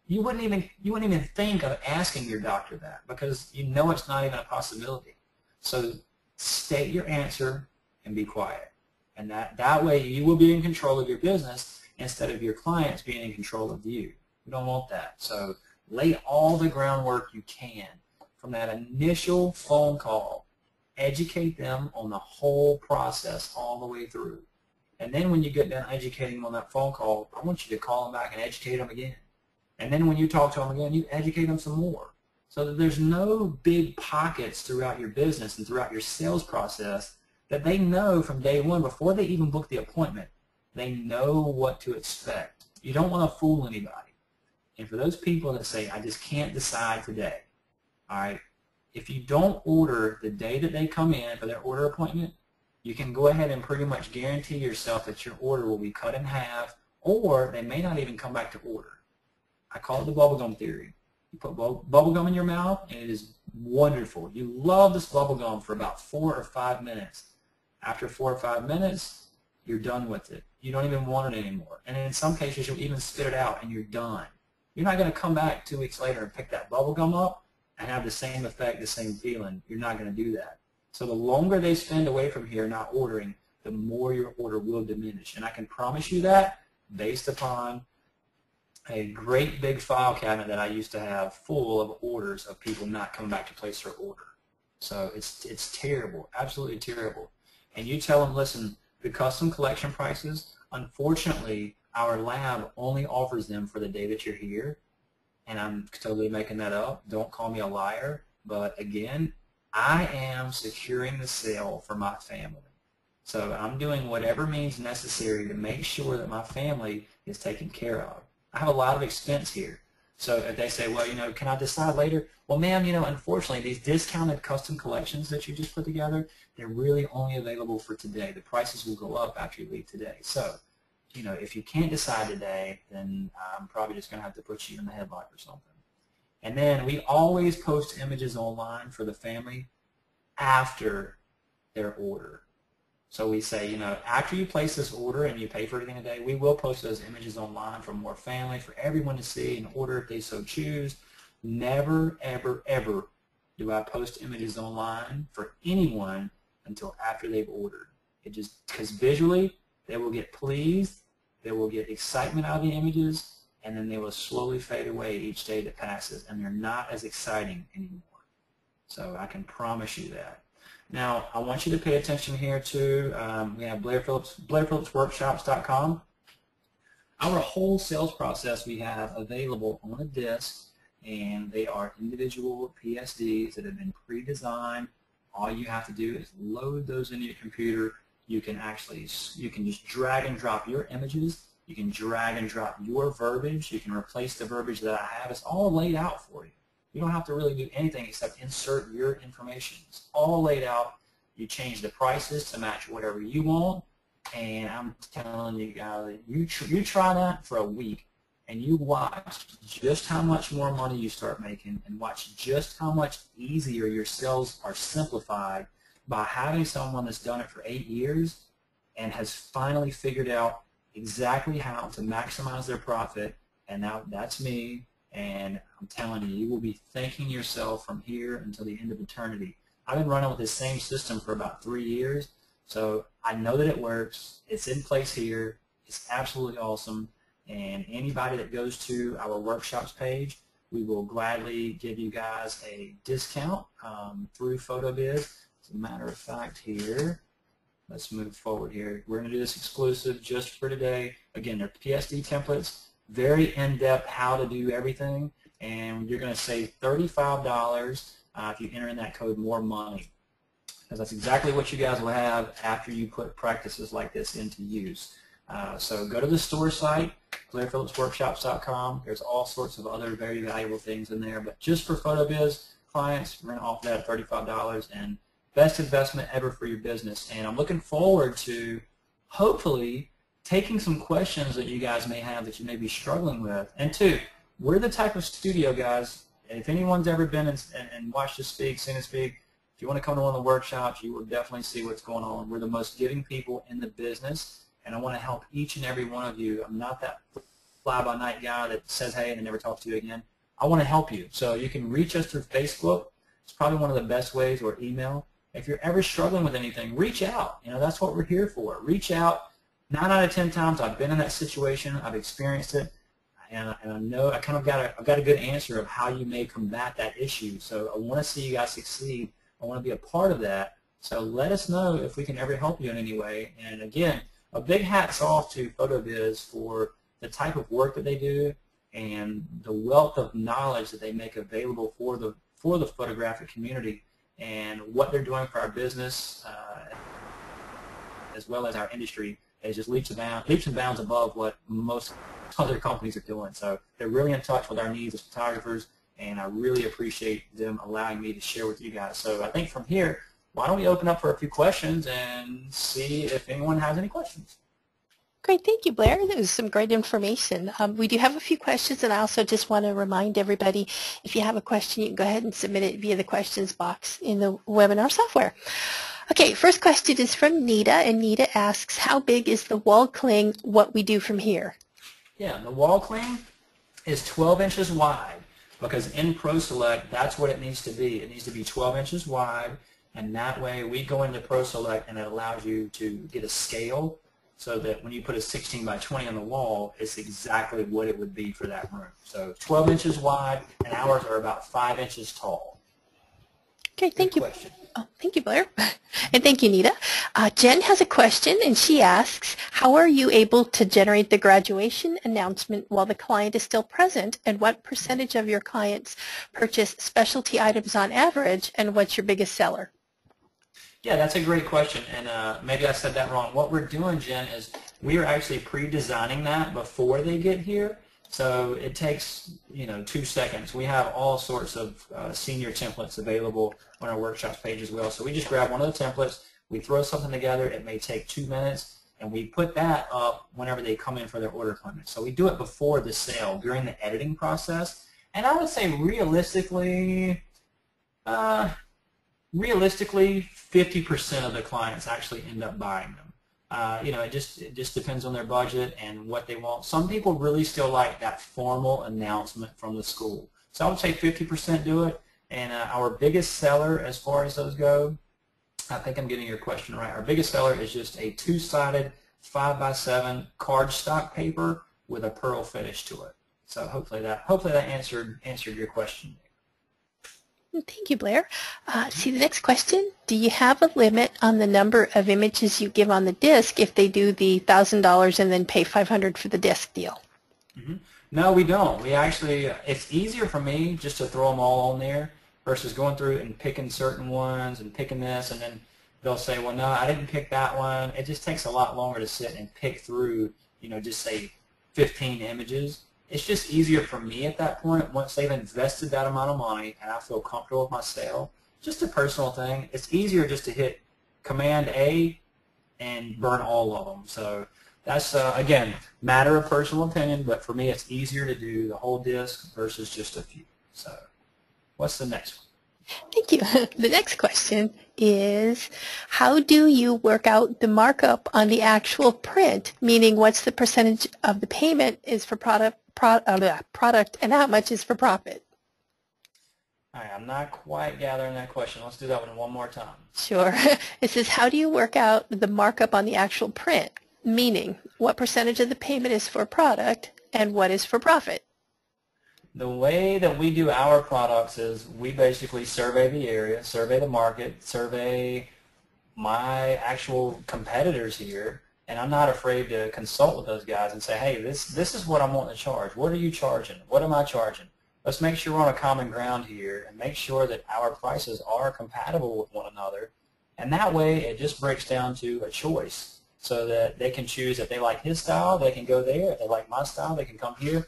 [SPEAKER 2] You wouldn't even think of asking your doctor that because you know it's not even a possibility. So state your answer and be quiet. And that way you will be in control of your business instead of your clients being in control of you. We don't want that. So lay all the groundwork you can from that initial phone call. Educate them on the whole process all the way through. And then when you get done educating them on that phone call, I want you to call them back and educate them again. And then when you talk to them again, you educate them some more. So that there's no big pockets throughout your business and throughout your sales process that they know from day one before they even book the appointment. They know what to expect. You don't want to fool anybody. And for those people that say, I just can't decide today, all right, if you don't order the day that they come in for their order appointment, you can go ahead and pretty much guarantee yourself that your order will be cut in half, or they may not even come back to order. I call it the bubblegum theory. You put bubblegum in your mouth, and it is wonderful. You love this bubblegum for about 4 or 5 minutes. After 4 or 5 minutes, you're done with it. You don't even want it anymore. And in some cases, you'll even spit it out, and you're done. You're not going to come back 2 weeks later and pick that bubblegum up and have the same effect, the same feeling. You're not going to do that. So the longer they spend away from here not ordering, the more your order will diminish. And I can promise you that based upon a great big file cabinet that I used to have full of orders of people not coming back to place their order. So it's terrible, absolutely terrible. And you tell them, listen, the custom collection prices, unfortunately, our lab only offers them for the day that you're here. And I'm totally making that up. Don't call me a liar. But again, I am securing the sale for my family. So I'm doing whatever means necessary to make sure that my family is taken care of. I have a lot of expense here. So if they say, well, you know, can I decide later? Well, ma'am, you know, unfortunately, these discounted custom collections that you just put together, they're really only available for today. The prices will go up after you leave today. So, you know, if you can't decide today, then I'm probably just going to have to put you in the headlock or something. And then we always post images online for the family after their order. So we say, you know, after you place this order and you pay for everything today, we will post those images online for more family, for everyone to see and order if they so choose. Never, ever, ever do I post images online for anyone until after they've ordered. It just, because visually they will get pleased, they will get excitement out of the images, and then they will slowly fade away each day that passes, and they're not as exciting anymore. So I can promise you that. Now, I want you to pay attention here too. We have Blair Phillips, BlairPhillipsWorkshops.com. Our whole sales process we have available on a disc, and they are individual PSDs that have been pre-designed. All you have to do is load those into your computer. You can just drag and drop your images. You can drag and drop your verbiage. You can replace the verbiage that I have. It's all laid out for you. You don't have to really do anything except insert your information. It's all laid out. You change the prices to match whatever you want. And I'm telling you guys, you try that for a week, and you watch just how much more money you start making, and watch just how much easier your sales are simplified by having someone that's done it for 8 years and has finally figured out exactly how to maximize their profit. And now that's me, and I'm telling you, you will be thanking yourself from here until the end of eternity. I've been running with this same system for about 3 years, so I know that it works. It's in place here. It's absolutely awesome. And anybody that goes to our workshops page, we will gladly give you guys a discount through PhotoBiz. As a matter of fact here, let's move forward here. We're going to do this exclusive just for today. Again, they're PSD templates, very in-depth how to do everything, and you're going to save $35 if you enter in that code more money, because that's exactly what you guys will have after you put practices like this into use. So go to the store site, BlairPhillipsWorkshops.com. There's all sorts of other very valuable things in there, but just for PhotoBiz clients, we're going to offer that at $35, and best investment ever for your business. And I'm looking forward to hopefully taking some questions that you guys may have that you may be struggling with. And two, we're the type of studio, guys, and if anyone's ever been and watched us speak, seen us speak, if you want to come to one of the workshops, you will definitely see what's going on. We're the most giving people in the business, and I want to help each and every one of you. I'm not that fly-by-night guy that says hey and then never talks to you again. I want to help you. So you can reach us through Facebook. It's probably one of the best ways, or email. If you're ever struggling with anything, reach out. You know, that's what we're here for. Reach out. 9 out of 10 times I've been in that situation. I've experienced it, and I know I've got a good answer of how you may combat that issue. So I want to see you guys succeed. I want to be a part of that. So let us know if we can ever help you in any way. And again, a big hats off to PhotoBiz for the type of work that they do and the wealth of knowledge that they make available for the photographic community, and what they're doing for our business as well as our industry is just leaps and bounds above what most other companies are doing. So they're really in touch with our needs as photographers, and I really appreciate them allowing me to share with you guys. So I think from here, why don't we open up for a few questions and see if anyone has any questions.
[SPEAKER 1] Great. Thank you, Blair. That was some great information. We do have a few questions, and I also just want to remind everybody, if you have a question, you can go ahead and submit it via the questions box in the webinar software. Okay, first question is from Nita, and Nita asks, how big is the wall cling, what we do from here?
[SPEAKER 2] Yeah, the wall cling is 12 inches wide, because in ProSelect, that's what it needs to be. It needs to be 12 inches wide, and that way we go into ProSelect, and it allows you to get a scale, so that when you put a 16 by 20 on the wall, it's exactly what it would be for that room. So 12 inches wide, and ours are about 5 inches tall.
[SPEAKER 1] Okay, thank you.
[SPEAKER 2] Question.
[SPEAKER 1] Oh, thank you, Blair. And thank you, Nita. Jen has a question, and she asks, how are you able to generate the graduation announcement while the client is still present, and what percentage of your clients purchase specialty items on average, and what's your biggest seller?
[SPEAKER 2] Yeah, that's a great question, and maybe I said that wrong. What we're doing, Jen, is we are actually pre-designing that before they get here, so it takes 2 seconds. We have all sorts of senior templates available on our workshops page as well. So we just grab one of the templates, we throw something together. It may take 2 minutes, and we put that up whenever they come in for their order claimant. So we do it before the sale, during the editing process, and I would say realistically, 50% of the clients actually end up buying them. It just depends on their budget and what they want. Some people really still like that formal announcement from the school. So I would say 50% do it. And our biggest seller, as far as those go, I think I'm getting your question right. Our biggest seller is just a two-sided 5x7 cardstock paper with a pearl finish to it. So hopefully that answered your question.
[SPEAKER 1] Thank you, Blair. See the next question. Do you have a limit on the number of images you give on the disc if they do the $1,000 and then pay $500 for the disc deal?
[SPEAKER 2] Mm-hmm. No, we don't. We actually, it's easier for me just to throw them all on there versus going through and picking certain ones and picking this, and then they'll say, well, no, I didn't pick that one. It just takes a lot longer to sit and pick through, just say 15 images. It's just easier for me at that point once they've invested that amount of money and I feel comfortable with my sale. Just a personal thing. It's easier just to hit Command A and burn all of them. So that's, again, matter of personal opinion, but for me it's easier to do the whole disc versus just a few. So what's the next one?
[SPEAKER 1] Thank you. The next question is, how do you work out the markup on the actual print? Meaning, what's the percentage of the payment is for product and how much is for profit?
[SPEAKER 2] All right, I'm not quite gathering that question. Let's do that one more time.
[SPEAKER 1] Sure. It says, how do you work out the markup on the actual print? Meaning, what percentage of the payment is for product and what is for profit?
[SPEAKER 2] The way that we do our products is we basically survey the area, survey the market, survey my actual competitors here, and I'm not afraid to consult with those guys and say, hey, this is what I'm wanting to charge. What are you charging? What am I charging? Let's make sure we're on a common ground here and make sure that our prices are compatible with one another. And that way it just breaks down to a choice so that they can choose if they like his style, they can go there. If they like my style, they can come here.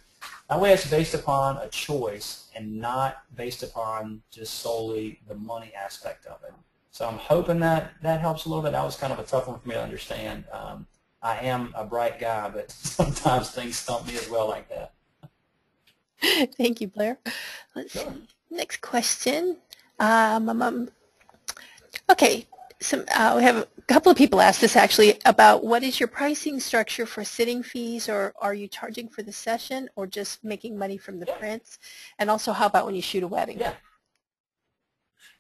[SPEAKER 2] That way it's based upon a choice and not based upon just solely the money aspect of it. So I'm hoping that helps a little bit. That was kind of a tough one for me to understand. I am a bright guy, but sometimes things stump me as well like that.
[SPEAKER 1] Thank you, Blair. Let's see. Next question. Okay, we have a couple of people asked this actually about what is your pricing structure for sitting fees, or are you charging for the session or just making money from the prints? And also, how about when you shoot a wedding?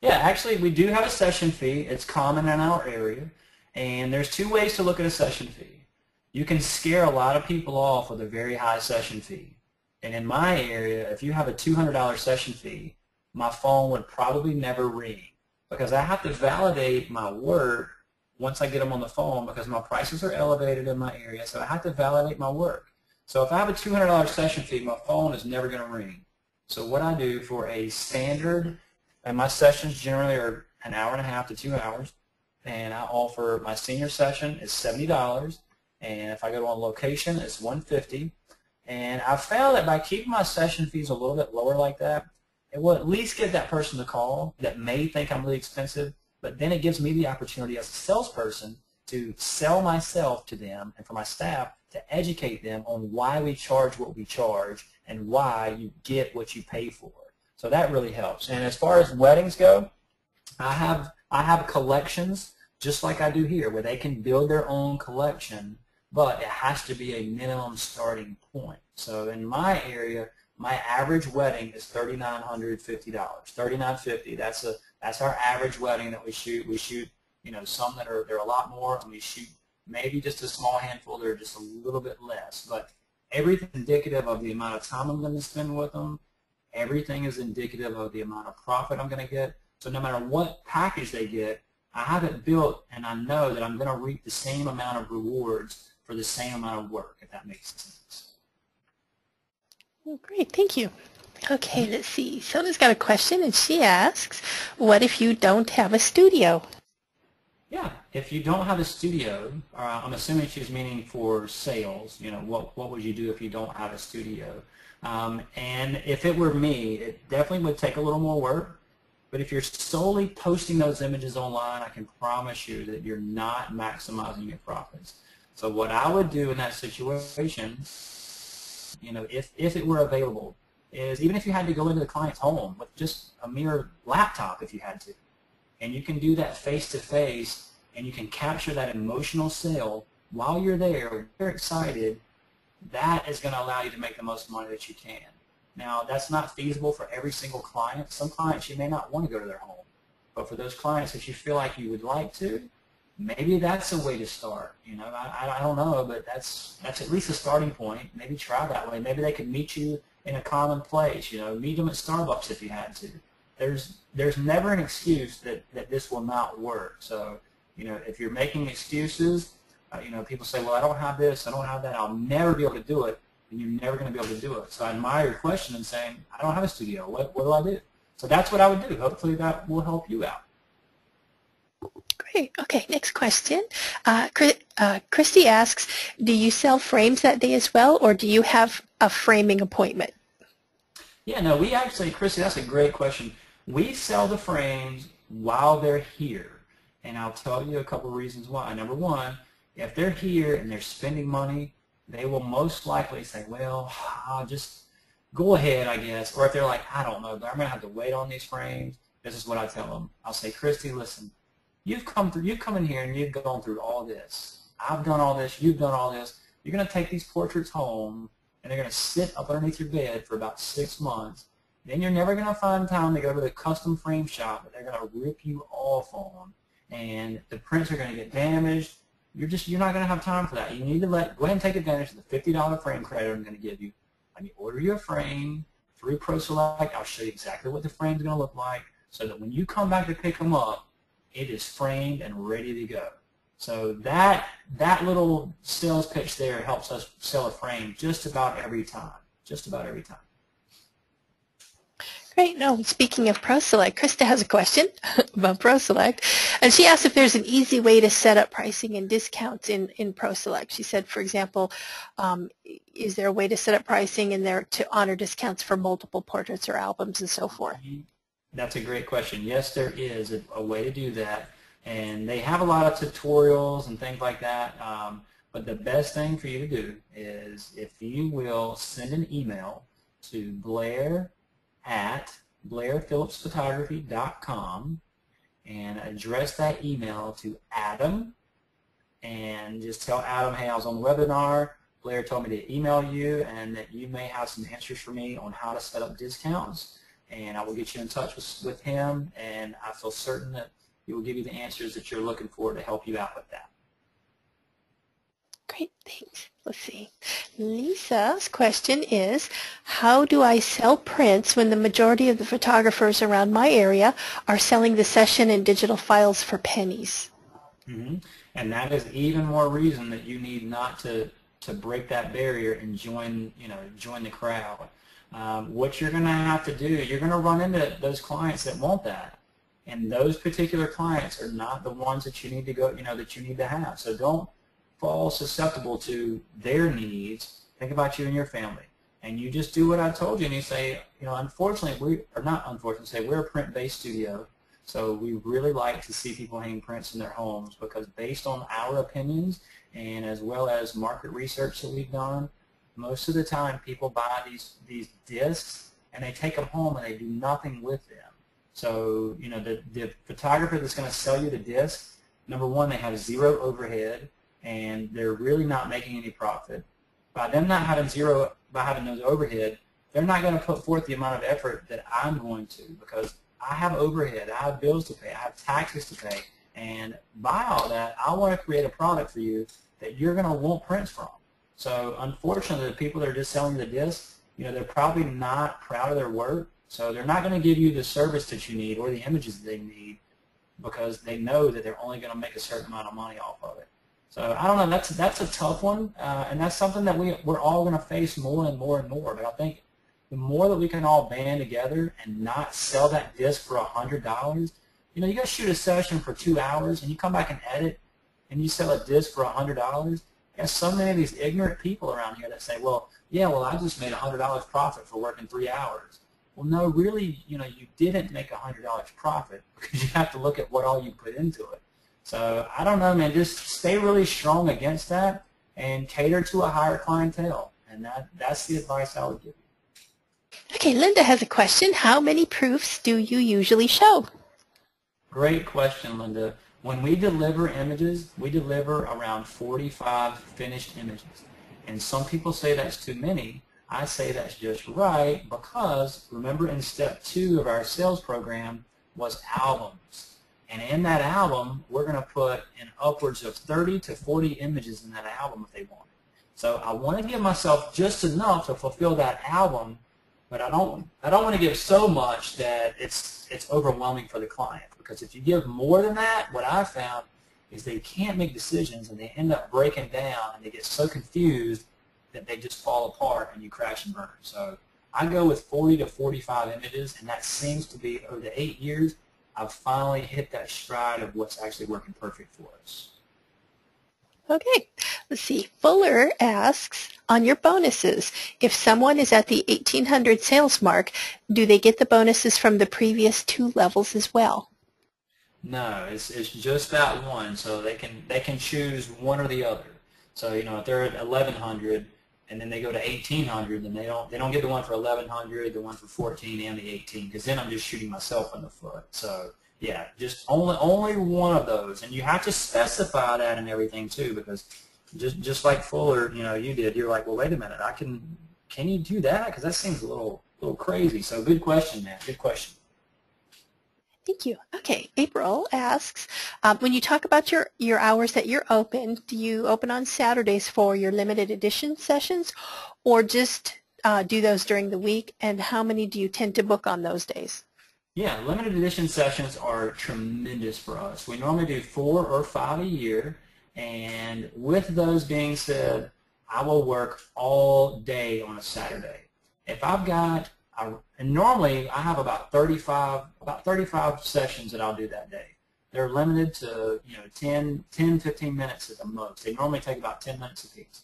[SPEAKER 2] Yeah, actually we do have a session fee. It's common in our area, and there's two ways to look at a session fee. You can scare a lot of people off with a very high session fee. And in my area, if you have a $200 session fee, my phone would probably never ring because I have to validate my work once I get them on the phone because my prices are elevated in my area, so I have to validate my work. So if I have a $200 session fee, my phone is never going to ring. So what I do for a standard, and my sessions generally are an hour and a half to 2 hours, and I offer my senior session is $70, and if I go on location, it's $150. And I've found that by keeping my session fees a little bit lower like that, it will at least get that person to call that may think I'm really expensive, but then it gives me the opportunity as a salesperson to sell myself to them and for my staff to educate them on why we charge what we charge and why you get what you pay for. So that really helps. And as far as weddings go, I have collections just like I do here where they can build their own collection, but it has to be a minimum starting point. So in my area, my average wedding is $3,950. $3,950. That's our average wedding that we shoot. We shoot, some that are a lot more, and we shoot maybe just a small handful that are just a little bit less. But everything is indicative of the amount of time I'm going to spend with them. Everything is indicative of the amount of profit I'm going to get. So no matter what package they get, I have it built, and I know that I'm going to reap the same amount of rewards for the same amount of work, if that makes sense.
[SPEAKER 1] Oh, great, thank you. Okay, let's see. Sona's got a question, and she asks, what if you don't have a studio?
[SPEAKER 2] Yeah, if you don't have a studio, I'm assuming she's meaning for sales, what would you do if you don't have a studio? And if it were me, it definitely would take a little more work. But if you're solely posting those images online, I can promise you that you're not maximizing your profits. So what I would do in that situation, if it were available, is even if you had to go into the client's home with just a mere laptop if you had to, and you can do that face-to-face, and you can capture that emotional sale while you're there, you're excited, that is going to allow you to make the most money that you can. Now, that's not feasible for every single client. Some clients, you may not want to go to their home. But for those clients that you feel like you would like to, maybe that's a way to start. I don't know, but that's at least a starting point. Maybe try that way. Maybe they could meet you in a common place. Meet them at Starbucks if you had to. There's never an excuse that this will not work. So, if you're making excuses, people say, well, I don't have this, I don't have that, I'll never be able to do it, and you're never going to be able to do it. So I admire your question and saying, I don't have a studio. What do I do? So that's what I would do. Hopefully that will help you out.
[SPEAKER 1] Great. Okay, next question. Christy asks, do you sell frames that day as well, or do you have a framing appointment?
[SPEAKER 2] Yeah, no, we actually, Christy, that's a great question. We sell the frames while they're here, and I'll tell you a couple of reasons why. Number one, if they're here and they're spending money, they will most likely say, well, I'll just go ahead, I guess. Or if they're like, I don't know, but I'm going to have to wait on these frames, this is what I tell them. I'll say, Christy, listen, you've come in here and you've gone through all this. I've done all this, you've done all this. You're going to take these portraits home, and they're going to sit up underneath your bed for about 6 months. Then you're never going to find time to go to the custom frame shop, but they're going to rip you off on them, and the prints are going to get damaged. You're not going to have time for that. You need to go ahead and take advantage of the $50 frame credit I'm going to give you. Let me order you a frame through ProSelect. I'll show you exactly what the frame's going to look like, so that when you come back to pick them up, it is framed and ready to go. So that little sales pitch there helps us sell a frame just about every time. Just about every time.
[SPEAKER 1] Great. No, speaking of ProSelect, Krista has a question about ProSelect, and she asked if there's an easy way to set up pricing and discounts in ProSelect. She said, for example, is there a way to set up pricing in there to honor discounts for multiple portraits or albums and so forth?
[SPEAKER 2] That's a great question. Yes, there is a way to do that, and they have a lot of tutorials and things like that, but the best thing for you to do is, if you will send an email to blair@blairphillipsphotography.com and address that email to Adam, and just tell Adam, hey, I was on the webinar, Blair told me to email you and that you may have some answers for me on how to set up discounts, and I will get you in touch with him, and I feel certain that he will give you the answers that you're looking for to help you out with that.
[SPEAKER 1] Great, thanks. Let's see. Lisa's question is, how do I sell prints when the majority of the photographers around my area are selling the session and digital files for pennies?
[SPEAKER 2] Mm-hmm. And that is even more reason that you need not to break that barrier and join the crowd. What you're going to have to do, you're going to run into those clients that want that, and those particular clients are not the ones that you need to go, that you need to have. So don't fall susceptible to their needs. Think about you and your family, and you just do what I told you, and you say, unfortunately, we're a print-based studio, so we really like to see people hang prints in their homes, because based on our opinions and as well as market research that we've done, most of the time people buy these discs and they take them home and they do nothing with them. So the photographer that's going to sell you the disc, number one, they have zero overhead, and they're really not making any profit. By them not having those overhead, they're not going to put forth the amount of effort that I'm going to, because I have overhead, I have bills to pay, I have taxes to pay, and by all that, I want to create a product for you that you're going to want prints from. So unfortunately, the people that are just selling the disc, they're probably not proud of their work, so they're not going to give you the service that you need or the images that they need, because they know that they're only going to make a certain amount of money off of it. So I don't know, that's a tough one, and that's something that we're all going to face more and more and more. But I think the more that we can all band together and not sell that disc for $100, you go shoot a session for 2 hours and you come back and edit and you sell a disc for $100. You got so many of these ignorant people around here that say, well, yeah, well, I just made $100 profit for working 3 hours. Well, no, really, you didn't make $100 profit, because you have to look at what all you put into it. So I don't know, man, just stay really strong against that and cater to a higher clientele, and that's the advice I would give you.
[SPEAKER 1] Okay, Linda has a question. How many proofs do you usually show?
[SPEAKER 2] Great question, Linda. When we deliver images, we deliver around 45 finished images. And some people say that's too many. I say that's just right, because remember, in step 2 of our sales program, was albums. And in that album, we're going to put in upwards of 30 to 40 images in that album if they want it. So I want to give myself just enough to fulfill that album, but I don't want to give so much that it's overwhelming for the client. Because if you give more than that, what I've found is they can't make decisions and they end up breaking down and they get so confused that they just fall apart and you crash and burn. So I go with 40 to 45 images, and that seems to be, over the 8 years, I've finally hit that stride of what's actually working perfect for us.
[SPEAKER 1] Okay, let's see. Fuller asks, on your bonuses, if someone is at the 1,800 sales mark, do they get the bonuses from the previous 2 levels as well?
[SPEAKER 2] No, it's just that one. So they can choose one or the other. So if they're at 1,100 and then they go to 1,800, then they don't get the one for 1,100, the one for 14, and the 18, because then I'm just shooting myself in the foot. So yeah, just only one of those, and you have to specify that and everything too, because just like Fuller, you did. You're like, well, wait a minute, can you do that? Because that seems a little crazy. So good question, man. Good question.
[SPEAKER 1] Thank you. Okay, April asks, when you talk about your hours that you're open, do you open on Saturdays for your limited edition sessions, or just do those during the week, and how many do you tend to book on those days?
[SPEAKER 2] Yeah, limited edition sessions are tremendous for us. We normally do 4 or 5 a year, and with those being said, I will work all day on a Saturday. If I've got, and normally I have about 35 sessions that I'll do that day. They're limited to 10, 15 minutes at the most. They normally take about 10 minutes apiece.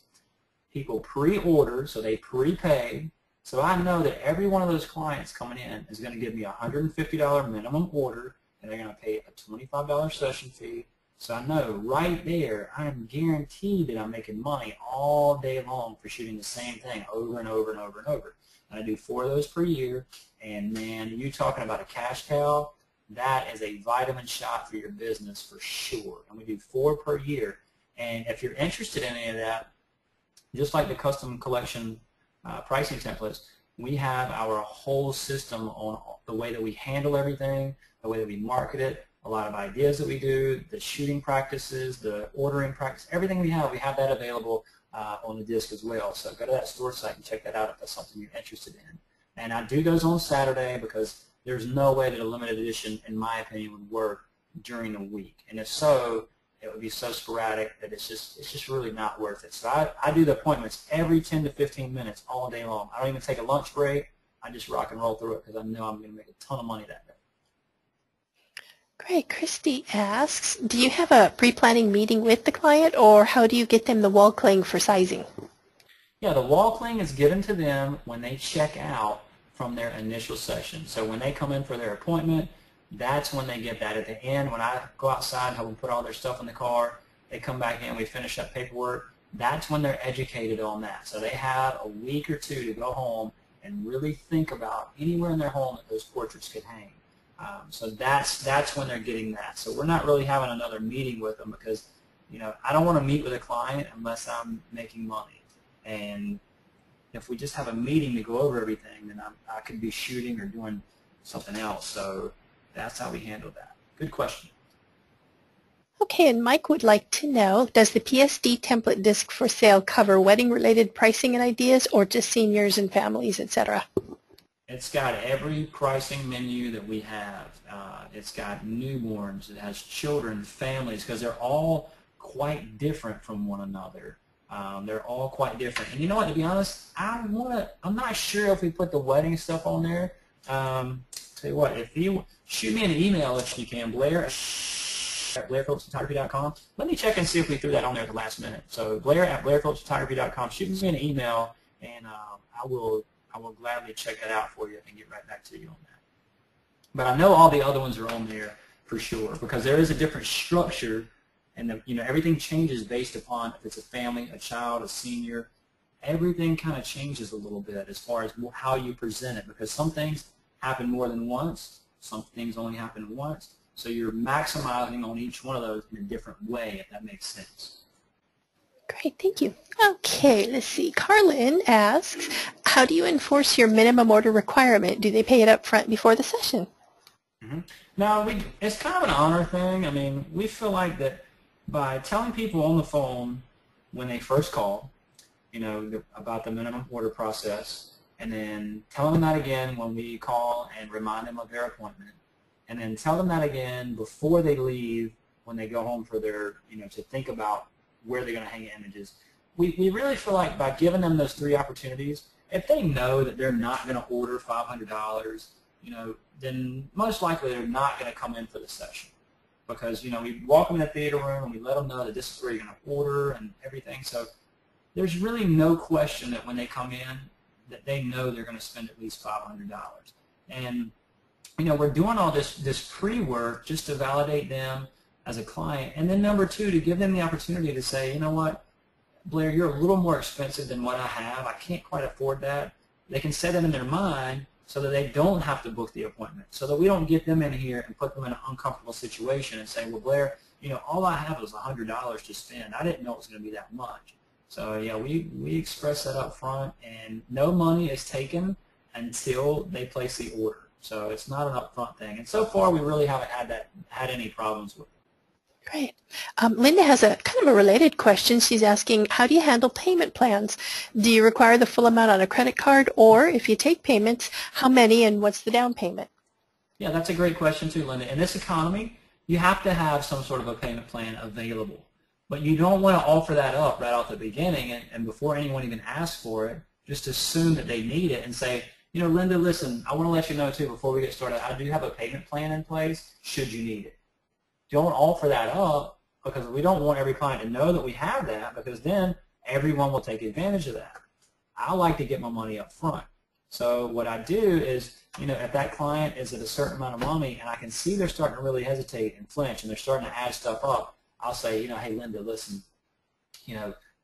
[SPEAKER 2] People pre-order, so they prepay. So I know that every one of those clients coming in is going to give me a $150 minimum order, and they're going to pay a $25 session fee. So I know right there I am guaranteed that I'm making money all day long for shooting the same thing over and over and over and over. And I do 4 of those per year, and man, you talking about a cash cow, that is a vitamin shot for your business for sure. And we do 4 per year. And if you're interested in any of that, just like the custom collection pricing templates, we have our whole system on the way that we handle everything, the way that we market it, a lot of ideas that we do, the shooting practices, the ordering practice, everything we have that available on the disc as well. So go to that store site and check that out if that's something you're interested in. And I do those on Saturday because there's no way that a limited edition, in my opinion, would work during the week. And if so, it would be so sporadic that it's just really not worth it. So I do the appointments every 10 to 15 minutes all day long. I don't even take a lunch break. I just rock and roll through it because I know I'm going to make a ton of money that day.
[SPEAKER 1] Great. Christy asks, do you have a pre-planning meeting with the client, or how do you get them the wall cling for sizing?
[SPEAKER 2] Yeah, the wall cling is given to them when they check out from their initial session. So when they come in for their appointment, that's when they get that. At the end, when I go outside and help them put all their stuff in the car, they come back in, we finish up paperwork, that's when they're educated on that. So they have a week or 2 to go home and really think about anywhere in their home that those portraits could hang. So that's when they're getting that. So we're not really having another meeting with them because, I don't want to meet with a client unless I'm making money. And if we just have a meeting to go over everything, then I could be shooting or doing something else. So that's how we handle that. Good question.
[SPEAKER 1] Okay, and Mike would like to know, does the PSD template disc for sale cover wedding-related pricing and ideas, or just seniors and families, etc.?
[SPEAKER 2] It's got every pricing menu that we have. It's got newborns. It has children, families, because they're all quite different from one another. They're all quite different. And you know what, to be honest, I'm not sure if we put the wedding stuff on there. Tell you what, if you shoot me an email if you can, Blair at BlairPhillipsPhotography.com. Let me check and see if we threw that on there at the last minute. So Blair at BlairPhillipsPhotography.com. Shoot me an email, and I will gladly check that out for you and get right back to you on that. But I know all the other ones are on there for sure because there is a different structure, and everything changes based upon if it's a family, a child, a senior. Everything kind of changes a little bit as far as how you present it because some things happen more than once, some things only happen once. So you're maximizing on each one of those in a different way, if that makes sense.
[SPEAKER 1] Great, thank you. Okay, let's see. Carlin asks, how do you enforce your minimum order requirement? Do they pay it up front before the session?
[SPEAKER 2] Now, it's kind of an honor thing. I mean, we feel like that by telling people on the phone when they first call, about the minimum order process, and then tell them that again when we call and remind them of their appointment, and then tell them that again before they leave when they go home for their, to think about where they're going to hang images. We really feel like by giving them those 3 opportunities, if they know that they're not going to order $500, then most likely they're not going to come in for the session, because we walk them in the theater room and we let them know that this is where you're going to order and everything. So there's really no question that when they come in that they know they're going to spend at least $500. And we're doing all this pre-work just to validate them as a client, and then number 2, to give them the opportunity to say, you know what, Blair, you're a little more expensive than what I have. I can't quite afford that. They can set it in their mind so that they don't have to book the appointment, so that we don't get them in here and put them in an uncomfortable situation and say, well, Blair, all I have is $100 to spend. I didn't know it was going to be that much. So yeah, we express that up front, and no money is taken until they place the order. So it's not an upfront thing. And so far, we really haven't had any problems with it.
[SPEAKER 1] Great. Linda has a kind of a related question. She's asking, how do you handle payment plans? Do you require the full amount on a credit card, or if you take payments, how many and what's the down payment?
[SPEAKER 2] Yeah, that's a great question too, Linda. In this economy, you have to have some sort of a payment plan available. But you don't want to offer that up right off the beginning and before anyone even asks for it, just assume that they need it and say, Linda, listen, I want to let you know too before we get started, I do have a payment plan in place should you need it. Don't offer that up, because we don't want every client to know that we have that, because then everyone will take advantage of that. I like to get my money up front. So what I do is, if that client is at a certain amount of money and I can see they're starting to really hesitate and flinch and they're starting to add stuff up, I'll say, hey, Linda, listen,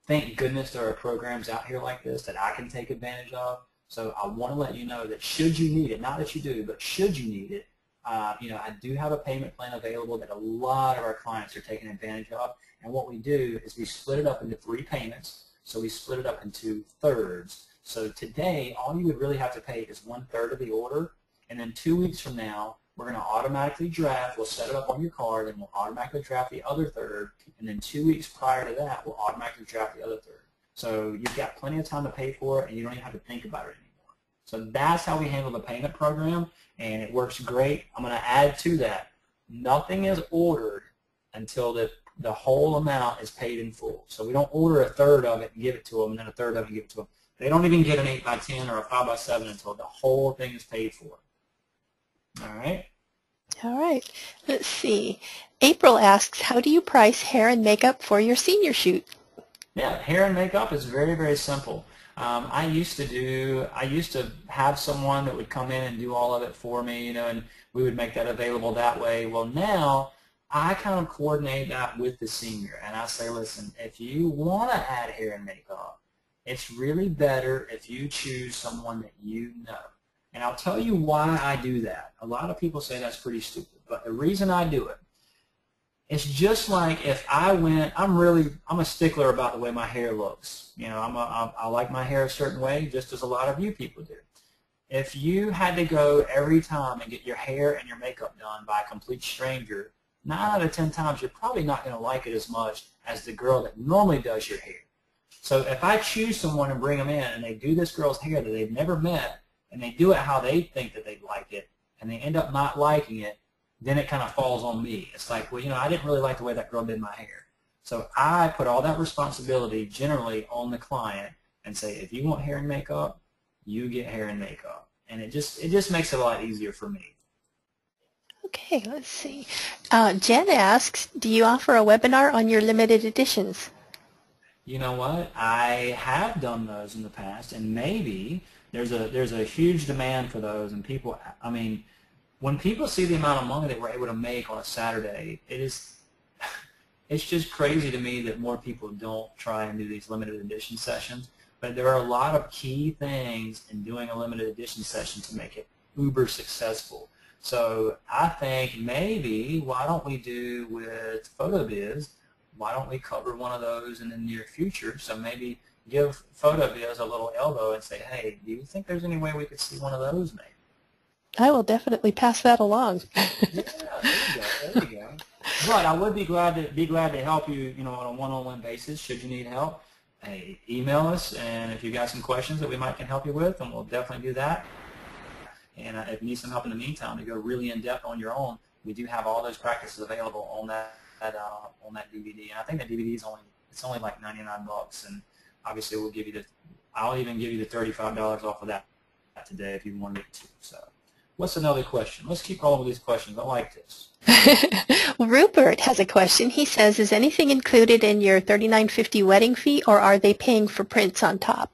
[SPEAKER 2] thank goodness there are programs out here like this that I can take advantage of. So I want to let you know that should you need it, not that you do, but should you need it, I do have a payment plan available that a lot of our clients are taking advantage of. And what we do is we split it up into 3 payments. So we split it up into thirds. So today, all you would really have to pay is 1/3 of the order. And then 2 weeks from now, we're going to automatically draft. We'll set it up on your card, and we'll automatically draft the other third. And then 2 weeks prior to that, we'll automatically draft the other third. So you've got plenty of time to pay for it, and you don't even have to think about it anymore. So that's how we handle the payment program, and it works great. I'm going to add to that, nothing is ordered until the whole amount is paid in full. So we don't order a third of it and give it to them, and then a third of it and give it to them. They don't even get an 8x10 or a 5x7 until the whole thing is paid for. All right?
[SPEAKER 1] All right. Let's see. April asks, how do you price hair and makeup for your senior shoot?
[SPEAKER 2] Yeah, hair and makeup is very, very simple. I used to have someone that would come in and do all of it for me, and we would make that available that way. Well, now I kind of coordinate that with the senior, and I say, listen, if you want to add hair and makeup, it's really better if you choose someone that you know. And I'll tell you why I do that. A lot of people say that's pretty stupid, but the reason I do it, it's just like if I went, I'm a stickler about the way my hair looks. I like my hair a certain way, just as a lot of you people do. If you had to go every time and get your hair and your makeup done by a complete stranger, 9 out of 10 times you're probably not going to like it as much as the girl that normally does your hair. So if I choose someone and bring them in and they do this girl's hair that they've never met, and they do it how they think that they'd like it, and they end up not liking it, then it kind of falls on me. It's like, well, I didn't really like the way that girl did my hair. So I put all that responsibility generally on the client and say, if you want hair and makeup, you get hair and makeup. And it just makes it a lot easier for me.
[SPEAKER 1] Okay, let's see. Jen asks, do you offer a webinar on your limited editions?
[SPEAKER 2] You know what? I have done those in the past, and maybe there's a huge demand for those, and people, when people see the amount of money that we're able to make on a Saturday, it's just crazy to me that more people don't try and do these limited edition sessions. But there are a lot of key things in doing a limited edition session to make it uber successful. So I think maybe, why don't we do with PhotoBiz, why don't we cover one of those in the near future? So maybe give PhotoBiz a little elbow and say, hey, do you think there's any way we could see one of those maybe?
[SPEAKER 1] I will definitely pass that along.
[SPEAKER 2] Yeah, there you go. But I would be glad to help you, on a one-on-one basis. Should you need help, hey, email us, and if you got some questions that we might can help you with, then we'll definitely do that. And if you need some help in the meantime to go really in depth on your own, we do have all those practices available on that DVD. And I think that DVD is only like $99, and obviously I'll even give you the $35 off of that today if you wanted to. So, what's another question? Let's keep rolling with these questions. I like this.
[SPEAKER 1] Rupert has a question. He says, is anything included in your $39.50 wedding fee, or are they paying for prints on top?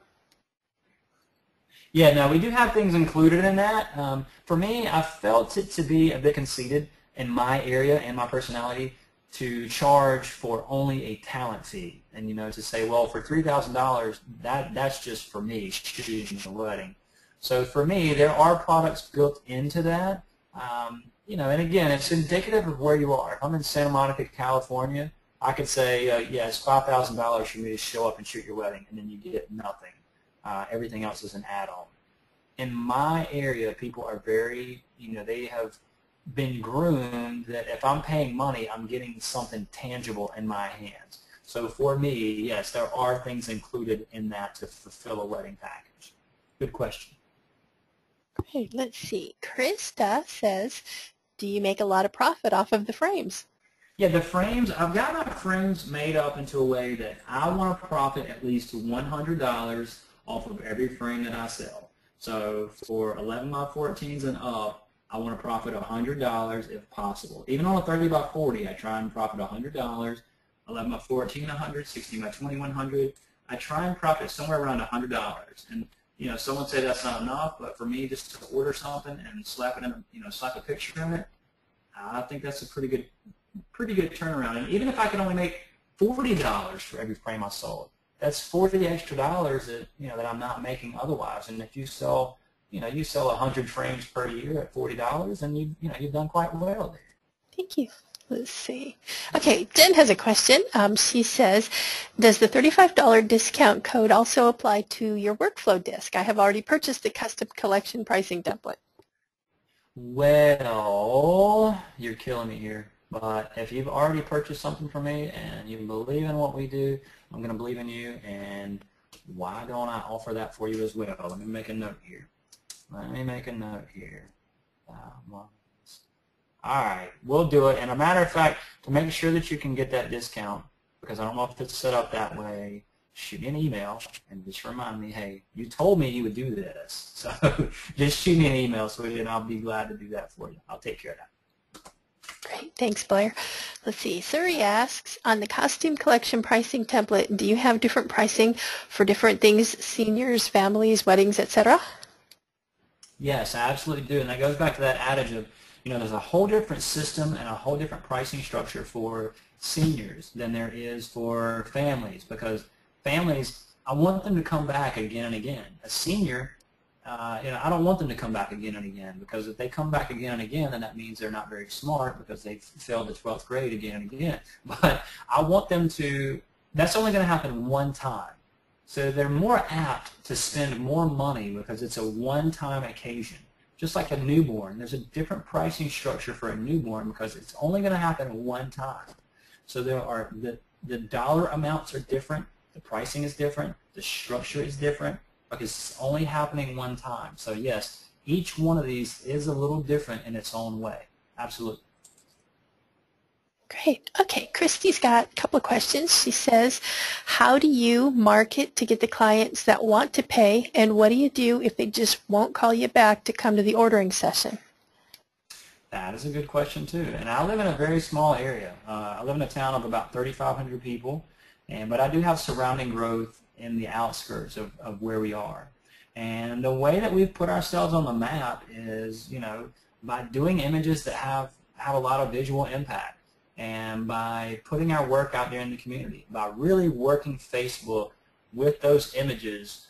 [SPEAKER 2] Yeah, no, we do have things included in that. For me, I felt it to be a bit conceited in my area and my personality to charge for only a talent fee, and to say, well, for $3,000, that's just for me shooting the wedding. So for me, there are products built into that. And again, it's indicative of where you are. If I'm in Santa Monica, California, I could say, yeah, it's $5,000 for me to show up and shoot your wedding, and then you get nothing. Everything else is an add-on. In my area, people are very, they have been groomed that if I'm paying money, I'm getting something tangible in my hands. So for me, yes, there are things included in that to fulfill a wedding package. Good question.
[SPEAKER 1] Great. Let's see. Krista says, do you make a lot of profit off of the frames?
[SPEAKER 2] Yeah, the frames, I've got my frames made up into a way that I want to profit at least $100 off of every frame that I sell. So for 11 by 14s and up, I want to profit $100 if possible. Even on a 30 by 40, I try and profit $100. 11 by 14, 100. 16 by 20, 100. I try and profit somewhere around $100. And someone say that's not enough, but for me, just to order something and slap it in, slap a picture in it, I think that's a pretty good turnaround. And even if I could only make $40 for every frame I sold, that's $40 extra that that I'm not making otherwise. And if you sell 100 frames per year at $40, then you've done quite well there.
[SPEAKER 1] Thank you. Let's see. Okay, Jen has a question. She says, does the $35 discount code also apply to your workflow disc? I have already purchased the custom collection pricing template.
[SPEAKER 2] Well, you're killing me here. But if you've already purchased something from me and you believe in what we do, I'm going to believe in you. And why don't I offer that for you as well? Let me make a note here. All right, we'll do it. And a matter of fact, to make sure that you can get that discount, because I don't know if it's set up that way, shoot me an email and just remind me, hey, you told me you would do this. So just shoot me an email, and I'll be glad to do that for you. I'll take care of that.
[SPEAKER 1] Great. Thanks, Blair. Let's see. Suri asks, on the costume collection pricing template, do you have different pricing for different things, seniors, families, weddings, etc.?
[SPEAKER 2] Yes, I absolutely do. And that goes back to that adage of, there's a whole different system and a whole different pricing structure for seniors than there is for families, because families, I want them to come back again and again. A senior, I don't want them to come back again and again, because if they come back again and again, then that means they're not very smart because they've failed the 12th grade again and again. But I want them to, that's only going to happen one time. So they're more apt to spend more money because it's a one-time occasion. Just like a newborn, there's a different pricing structure for a newborn because it's only going to happen one time. So there are the dollar amounts are different, the pricing is different, the structure is different because it's only happening one time. So yes, each one of these is a little different in its own way. Absolutely.
[SPEAKER 1] Great. Okay, Christy's got a couple of questions. She says, how do you market to get the clients that want to pay, and what do you do if they just won't call you back to come to the ordering session?
[SPEAKER 2] That is a good question too. And I live in a very small area. I live in a town of about 3,500 people, but I do have surrounding growth in the outskirts of where we are. And the way that we've put ourselves on the map is, by doing images that have a lot of visual impact. And by putting our work out there in the community, by really working Facebook with those images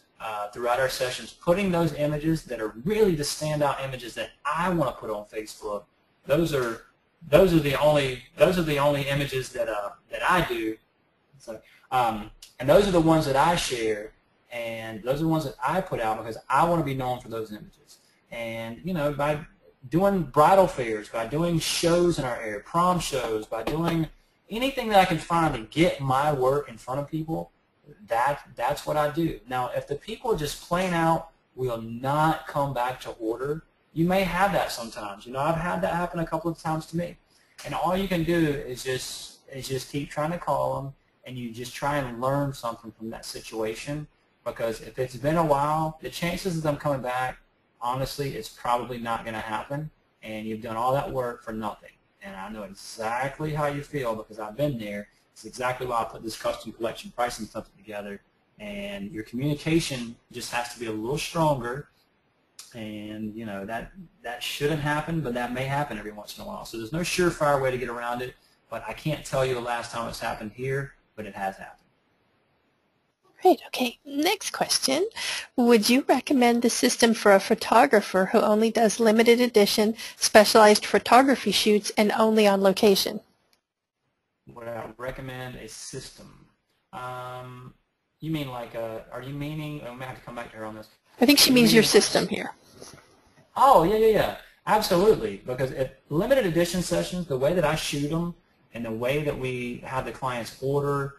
[SPEAKER 2] throughout our sessions, putting those images that are really the standout images that I want to put on Facebook. Those are the only images that I do. So, and those are the ones that I share, and those are the ones that I put out because I want to be known for those images. And by doing bridal fairs, by doing shows in our area, prom shows, by doing anything that I can find to get my work in front of people, that's what I do. Now, if the people just plain out will not come back to order, you may have that sometimes. You know, I've had that happen a couple of times to me. And all you can do is just keep trying to call them, and you just try and learn something from that situation, because if it's been a while, the chances of them coming back, honestly, it's probably not going to happen, and you've done all that work for nothing. And I know exactly how you feel because I've been there. It's exactly why I put this custom collection pricing something together, and your communication just has to be a little stronger. And you know that shouldn't happen, but that may happen every once in a while. So there's no surefire way to get around it, but I can't tell you the last time it's happened here, but it has happened.
[SPEAKER 1] Great. Okay. Next question. Would you recommend the system for a photographer who only does limited edition, specialized photography shoots and only on location?
[SPEAKER 2] Would I recommend a system? You mean like are you meaning, I'm going to have to come back to her on this.
[SPEAKER 1] I think she means your system here.
[SPEAKER 2] Oh, yeah. Absolutely. Because if limited edition sessions, the way that I shoot them and the way that we have the clients order,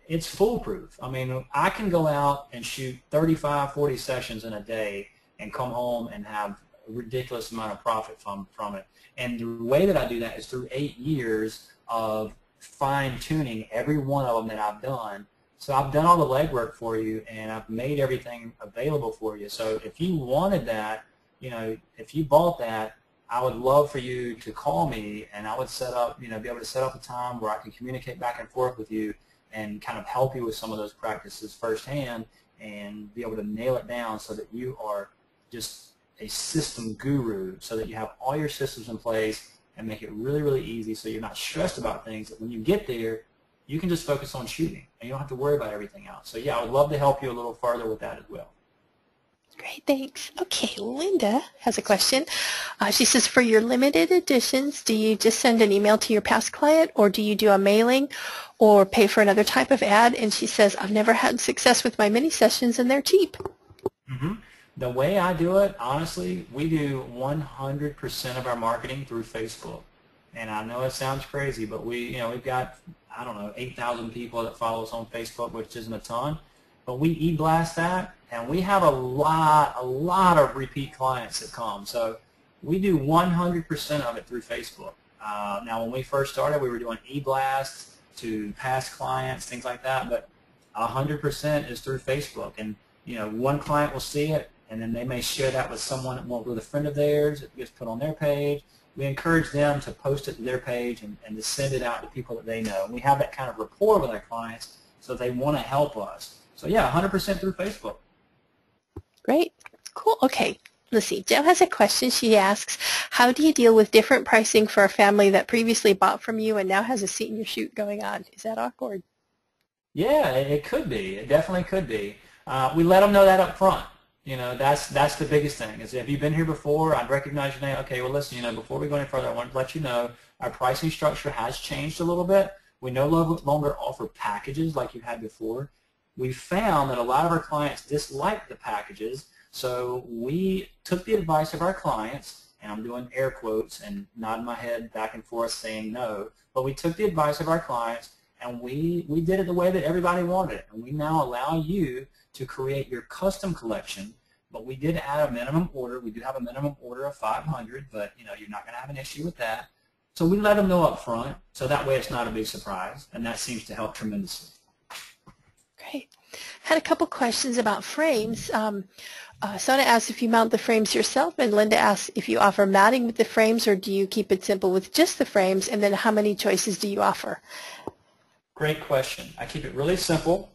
[SPEAKER 2] it's foolproof. I mean, I can go out and shoot 35, 40 sessions in a day and come home and have a ridiculous amount of profit from it. And the way that I do that is through 8 years of fine-tuning every one of them that I've done. So I've done all the legwork for you, and I've made everything available for you. So if you wanted that, you know, if you bought that, I would love for you to call me, and I would set up, you know, be able to set up a time where I can communicate back and forth with you and kind of help you with some of those practices firsthand and be able to nail it down so that you are just a system guru, so that you have all your systems in place and make it really, really easy so you're not stressed about things. That when you get there, you can just focus on shooting and you don't have to worry about everything else. So yeah, I would love to help you a little further with that as well.
[SPEAKER 1] Great, thanks. Okay, Linda has a question. She says, for your limited editions, do you just send an email to your past client, or do you do a mailing or pay for another type of ad? And she says, I've never had success with my mini sessions, and they're cheap.
[SPEAKER 2] Mm-hmm. The way I do it, honestly, we do 100% of our marketing through Facebook. And I know it sounds crazy, but we've got, I don't know, 8,000 people that follow us on Facebook, which isn't a ton. But we e-blast that, and we have a lot of repeat clients that come. So we do 100% of it through Facebook. Now, when we first started, we were doing e-blasts to past clients, things like that, but 100% is through Facebook. And you know, one client will see it, and then they may share that with someone, with a friend of theirs. It gets put on their page. We encourage them to post it to their page and to send it out to people that they know. And we have that kind of rapport with our clients, so they want to help us. So yeah, 100% through Facebook.
[SPEAKER 1] Great. Cool. Okay. Let's see. Joe has a question. She asks, how do you deal with different pricing for a family that previously bought from you and now has a senior shoot going on? Is that awkward?
[SPEAKER 2] Yeah, it could be. It definitely could be. We let them know that up front. You know, that's the biggest thing. Is if you've been here before, I'd recognize your name. Okay, well, listen, you know, before we go any further, I want to let you know our pricing structure has changed a little bit. We no longer offer packages like you had before. We found that a lot of our clients disliked the packages, so we took the advice of our clients, and I'm doing air quotes and nodding my head back and forth saying no, but we took the advice of our clients, and we did it the way that everybody wanted it. And we now allow you to create your custom collection, but we did add a minimum order. We do have a minimum order of 500, but you know, you're not going to have an issue with that. So we let them know up front, so that way it's not a big surprise, and that seems to help tremendously.
[SPEAKER 1] Great. Had a couple questions about frames. Sona asked if you mount the frames yourself, and Linda asked if you offer mounting with the frames, or do you keep it simple with just the frames, and then how many choices do you offer?
[SPEAKER 2] Great question. I keep it really simple.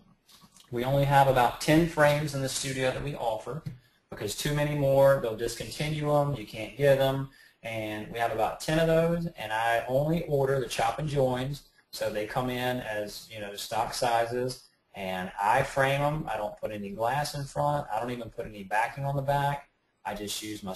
[SPEAKER 2] We only have about 10 frames in the studio that we offer, because too many more, they'll discontinue them, you can't get them, and we have about 10 of those, and I only order the chop and joins, so they come in as, you know, stock sizes, and I frame them. I don't put any glass in front. I don't even put any backing on the back. I just use my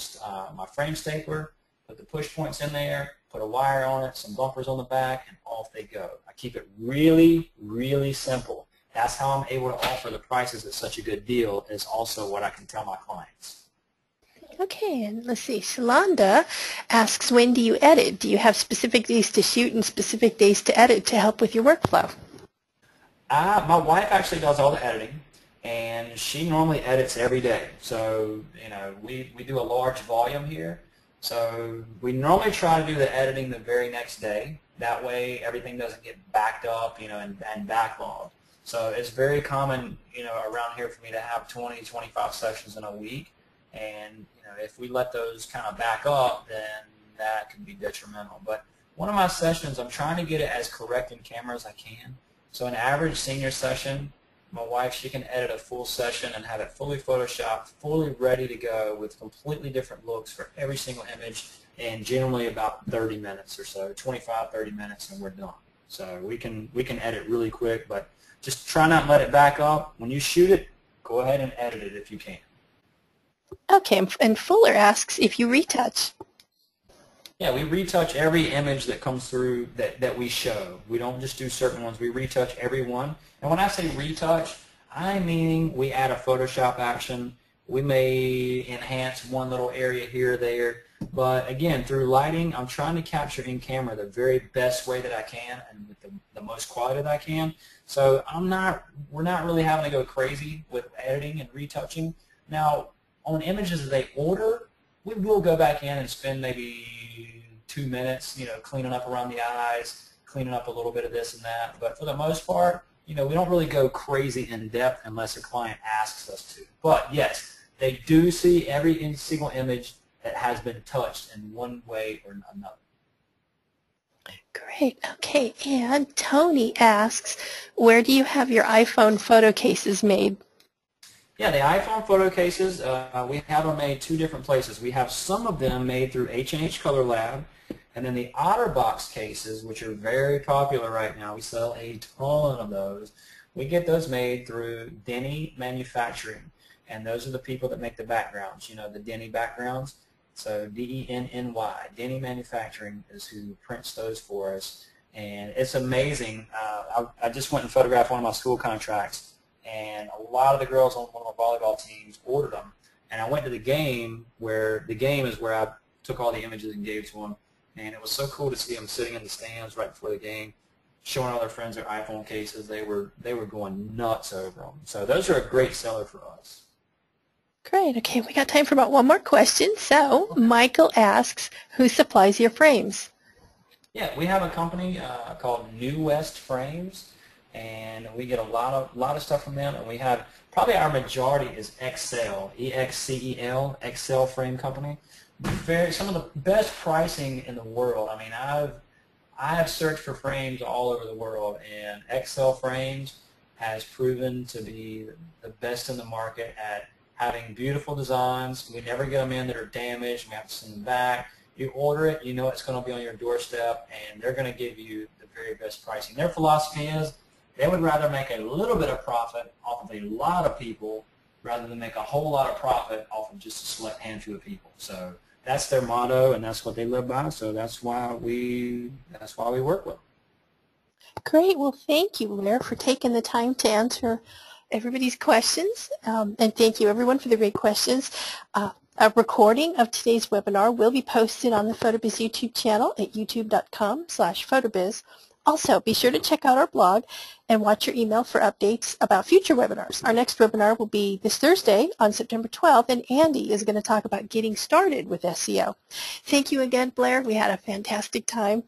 [SPEAKER 2] frame stapler, put the push points in there, put a wire on it, some bumpers on the back, and off they go. I keep it really, really simple. That's how I'm able to offer the prices at such a good deal, is also what I can tell my clients.
[SPEAKER 1] Okay, and let's see. Shalonda asks, when do you edit? Do you have specific days to shoot and specific days to edit to help with your workflow?
[SPEAKER 2] My wife actually does all the editing, and she normally edits every day. So, we do a large volume here. So we normally try to do the editing the very next day. That way everything doesn't get backed up, and backlogged. So it's very common, around here for me to have 20, 25 sessions in a week. And, if we let those kind of back up, then that can be detrimental. But one of my sessions, I'm trying to get it as correct in camera as I can. So an average senior session, my wife, she can edit a full session and have it fully photoshopped, fully ready to go with completely different looks for every single image in generally about 30 minutes or so, 25, 30 minutes, and we're done. So we can edit really quick, but just try not to let it back up. When you shoot it, go ahead and edit it if you can.
[SPEAKER 1] Okay, and Fuller asks if you retouch.
[SPEAKER 2] Yeah, we retouch every image that comes through that we show. We don't just do certain ones. We retouch every one. And when I say retouch, I mean we add a Photoshop action. We may enhance one little area here or there. But again, through lighting, I'm trying to capture in camera the very best way that I can and with the most quality that I can. So we're not really having to go crazy with editing and retouching. Now, on images that they order, we will go back in and spend maybe 2 minutes, cleaning up around the eyes, cleaning up a little bit of this and that. But for the most part, we don't really go crazy in depth unless a client asks us to. But yes, they do see every single image that has been touched in one way or another.
[SPEAKER 1] Great. Okay, and Tony asks, where do you have your iPhone photo cases made?
[SPEAKER 2] Yeah, the iPhone photo cases, we have them made 2 different places. We have some of them made through H&H Color Lab, and then the OtterBox cases, which are very popular right now. We sell a ton of those. We get those made through Denny Manufacturing, and those are the people that make the backgrounds, the Denny backgrounds. So D-E-N-N-Y, Denny Manufacturing is who prints those for us, and it's amazing. I just went and photographed one of my school contracts, and a lot of the girls on one of my volleyball teams ordered them. And I went to the game, where the game is where I took all the images and gave to them. And it was so cool to see them sitting in the stands right before the game, showing all their friends their iPhone cases. They were going nuts over them. So those are a great seller for us.
[SPEAKER 1] Great. Okay, we got time for about one more question. So Michael asks, who supplies your frames?
[SPEAKER 2] Yeah, we have a company called New West Frames, and we get a lot of stuff from them. And we have probably our majority is Excel, E-X-C-E-L, Excel Frame Company. Some of the best pricing in the world. I mean, I have searched for frames all over the world, and Excel Frames has proven to be the best in the market at having beautiful designs. We never get them in that are damaged. We have to send them back. You order it, you know it's going to be on your doorstep, and they're going to give you the very best pricing. Their philosophy is they would rather make a little bit of profit off of a lot of people rather than make a whole lot of profit off of just a select handful of people. So that's their motto, and that's what they live by. So that's why we work with them.
[SPEAKER 1] Great. Well, thank you, Blair, for taking the time to answer everybody's questions. And thank you, everyone, for the great questions. A recording of today's webinar will be posted on the PhotoBiz YouTube channel at youtube.com/PhotoBiz. Also, be sure to check out our blog and watch your email for updates about future webinars. Our next webinar will be this Thursday on September 12th, and Andy is going to talk about getting started with SEO. Thank you again, Blair. We had a fantastic time.